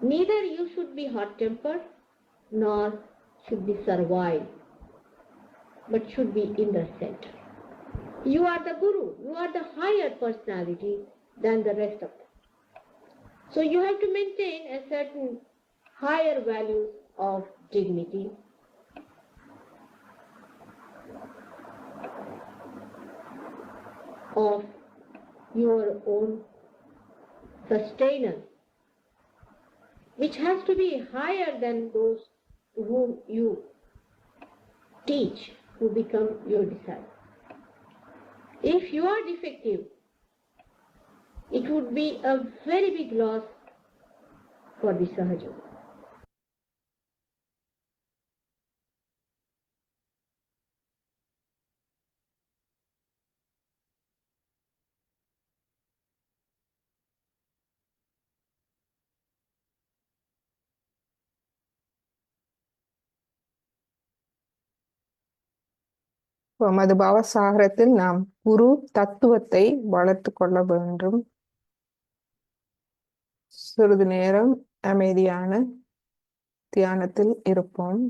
Neither you should be hot-tempered, nor should be servile, but should be in the center. You are the Guru, you are the higher personality than the rest of them. So you have to maintain a certain higher values of dignity, of your own sustenance, which has to be higher than those to whom you teach, who become your disciples. If you are defective, it would be a very big loss for the Sahaja. நமது பவசாகரத்தில் நாம் குரு தத்துவத்தை வளர்த்து கொள்ள வேண்டும். சிறிது நேரம் அமைதியான தியானத்தில் இருப்போம்.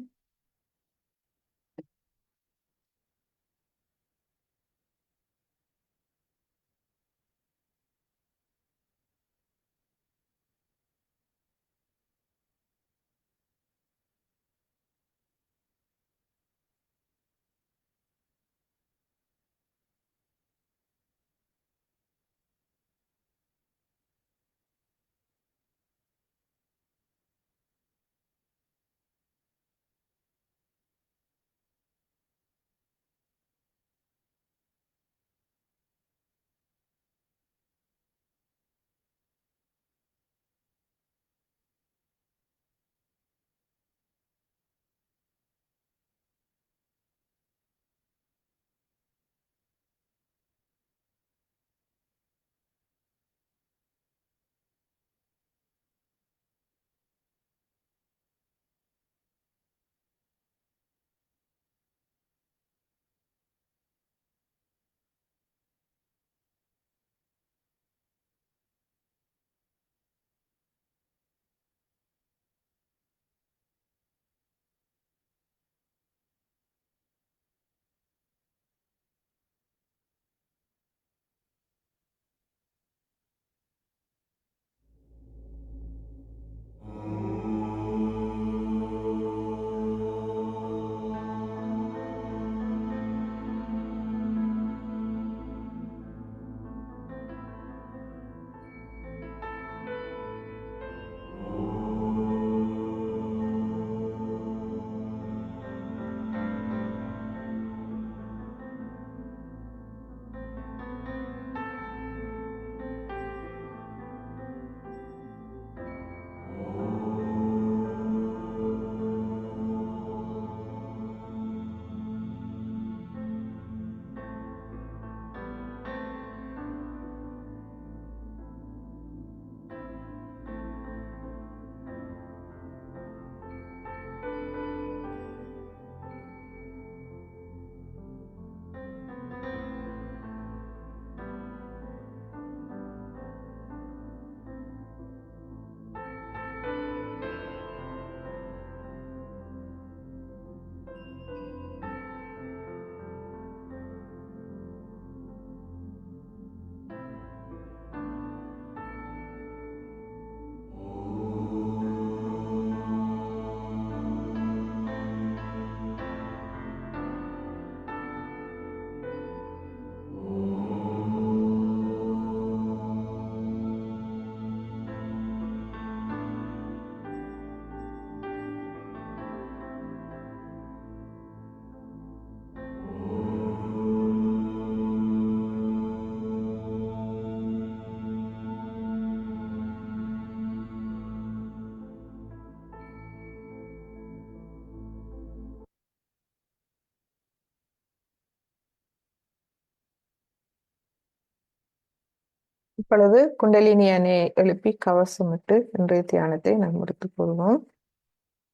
இப்பொழுது குண்டலினி அணையை எழுப்பி கவசமிட்டு இன்றைய தியானத்தை நாம் முடித்துக் கொள்வோம்.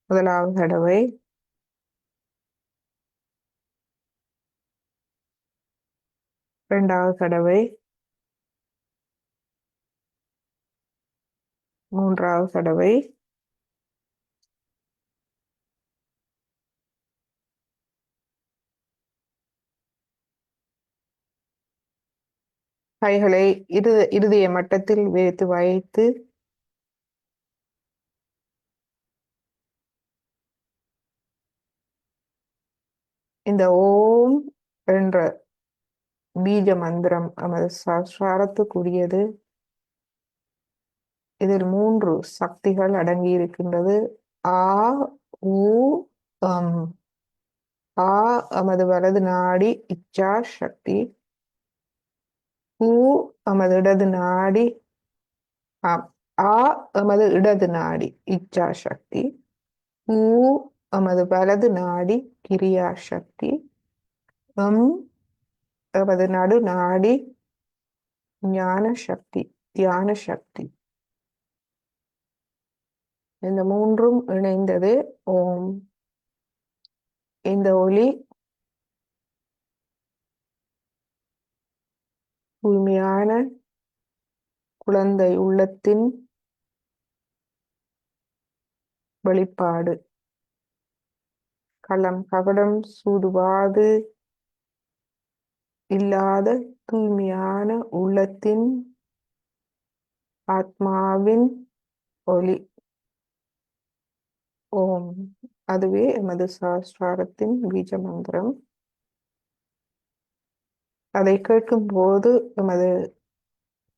முதலாவது தடவை, இரண்டாவது தடவை, மூன்றாவது தடவை, கைகளை இருதய மட்டத்தில் வைத்து வைத்து இந்த ஓம் என்ற பீஜ மந்திரம் நமது சாஸ்திரத்துக்குரியது. இதில் 3 சக்திகள் அடங்கி இருக்கின்றது. ஆ, ஊ, அம். ஆ நமது வலது நாடி இச்சா சக்தி. ஊ நமது இடது நாடி, ஆ நமது இடது நாடி இச்சா சக்தி. ஊ நமது வலது நாடி கிரியா சக்தி. நமது நடு நாடி ஞான சக்தி, தியான சக்தி. இந்த 3ம் இணைந்தது ஓம். இந்த ஒளி தூய்மையான குழந்தை உள்ளத்தின் வெளிப்பாடு. களம் கபடம் சூதுவாது இல்லாத தூய்மையான உள்ளத்தின் ஆத்மாவின் ஒளி ஓம். அதுவே எமது சாஸ்திரத்தின் பீஜ மந்திரம். அதை கேட்கும் போது எமது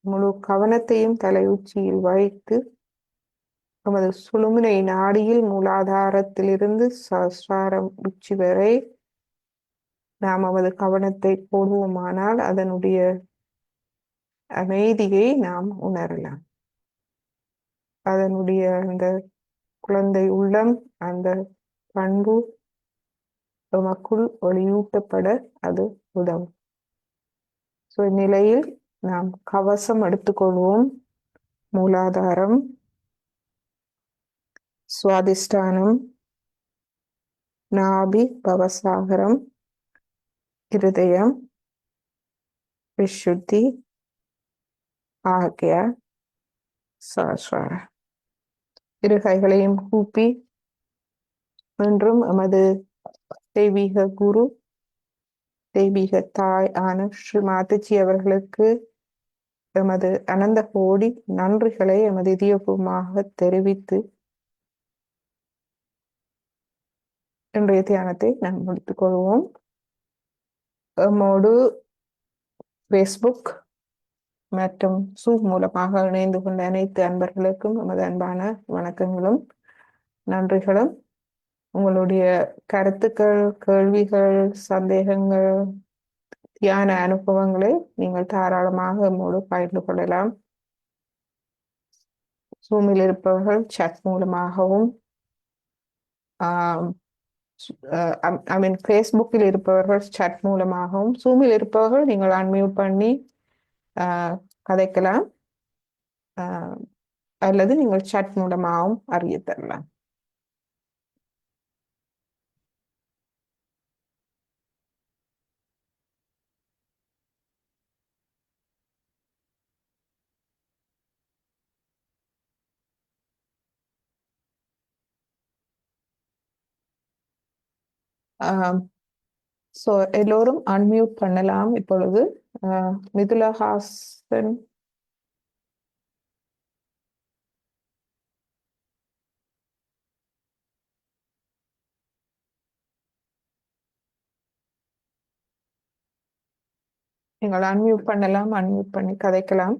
முழு கவனத்தையும் தலை உச்சியில் வைத்து நமது சுழுமுனை நாடியில் மூலாதாரத்திலிருந்து சஹஸ்ராரம் உச்சி வரை நாம் நமது கவனத்தை போடுவோமானால் அதனுடைய அமைதியை நாம் உணரலாம். அதனுடைய அந்த குழந்தை உள்ளம், அந்த பண்பு நமக்குள் ஒளியூட்டப்பட அது உதவும். இந்நிலையில் நாம் கவசம் எடுத்துக்கொள்வோம். மூலாதாரம், சுவாதிஷ்டானம், நாபி, பவசாகரம், இருதயம், விசுத்தி, ஆக்யா, சஹஸ்ரார. இரு கைகளையும் கூப்பி என்றும் எமது தெய்வீக குரு, தெய்வீக தாய் ஆன ஸ்ரீ மாதாஜி அவர்களுக்கு எமது அனந்த கோடி நன்றிகளை எமது இதயபூர்வமாக தெரிவித்து இன்றைய தியானத்தை நாம் முடித்துக் கொள்வோம். எம்மோடு ஃபேஸ்புக் மற்றும் Zoom மூலமாக இணைந்து கொண்ட அனைத்து அன்பர்களுக்கும் எமது அன்பான வணக்கங்களும் நன்றிகளும். உங்களுடைய கருத்துக்கள், கேள்விகள், சந்தேகங்கள், தியான அனுபவங்களை நீங்கள் தாராளமாக நம்மோடு பகிர்ந்து கொள்ளலாம். Zoom-இல் இருப்பவர்கள் chat மூலமாகவும், ஃபேஸ்புக்கில் இருப்பவர்கள் chat மூலமாகவும், Zoom-இல் இருப்பவர்கள் நீங்கள் அன்மியூட் பண்ணி கதைக்கலாம், அல்லது நீங்கள் chat மூலமாகவும் அறிய தரலாம். எல்லோரும் அன்மியூட் பண்ணலாம். இப்பொழுது மிதுலஹாசன், நீங்கள் அன்மியூட் பண்ணலாம், அன்மியூட் பண்ணி கதைக்கலாம்.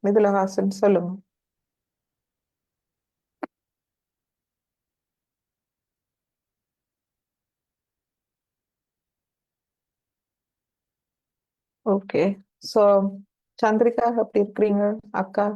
மிதுலஹாசன் சொல்லுங்க. ஓகே. சந்திரிகா எப்படி இருக்கிறீங்க அக்கா?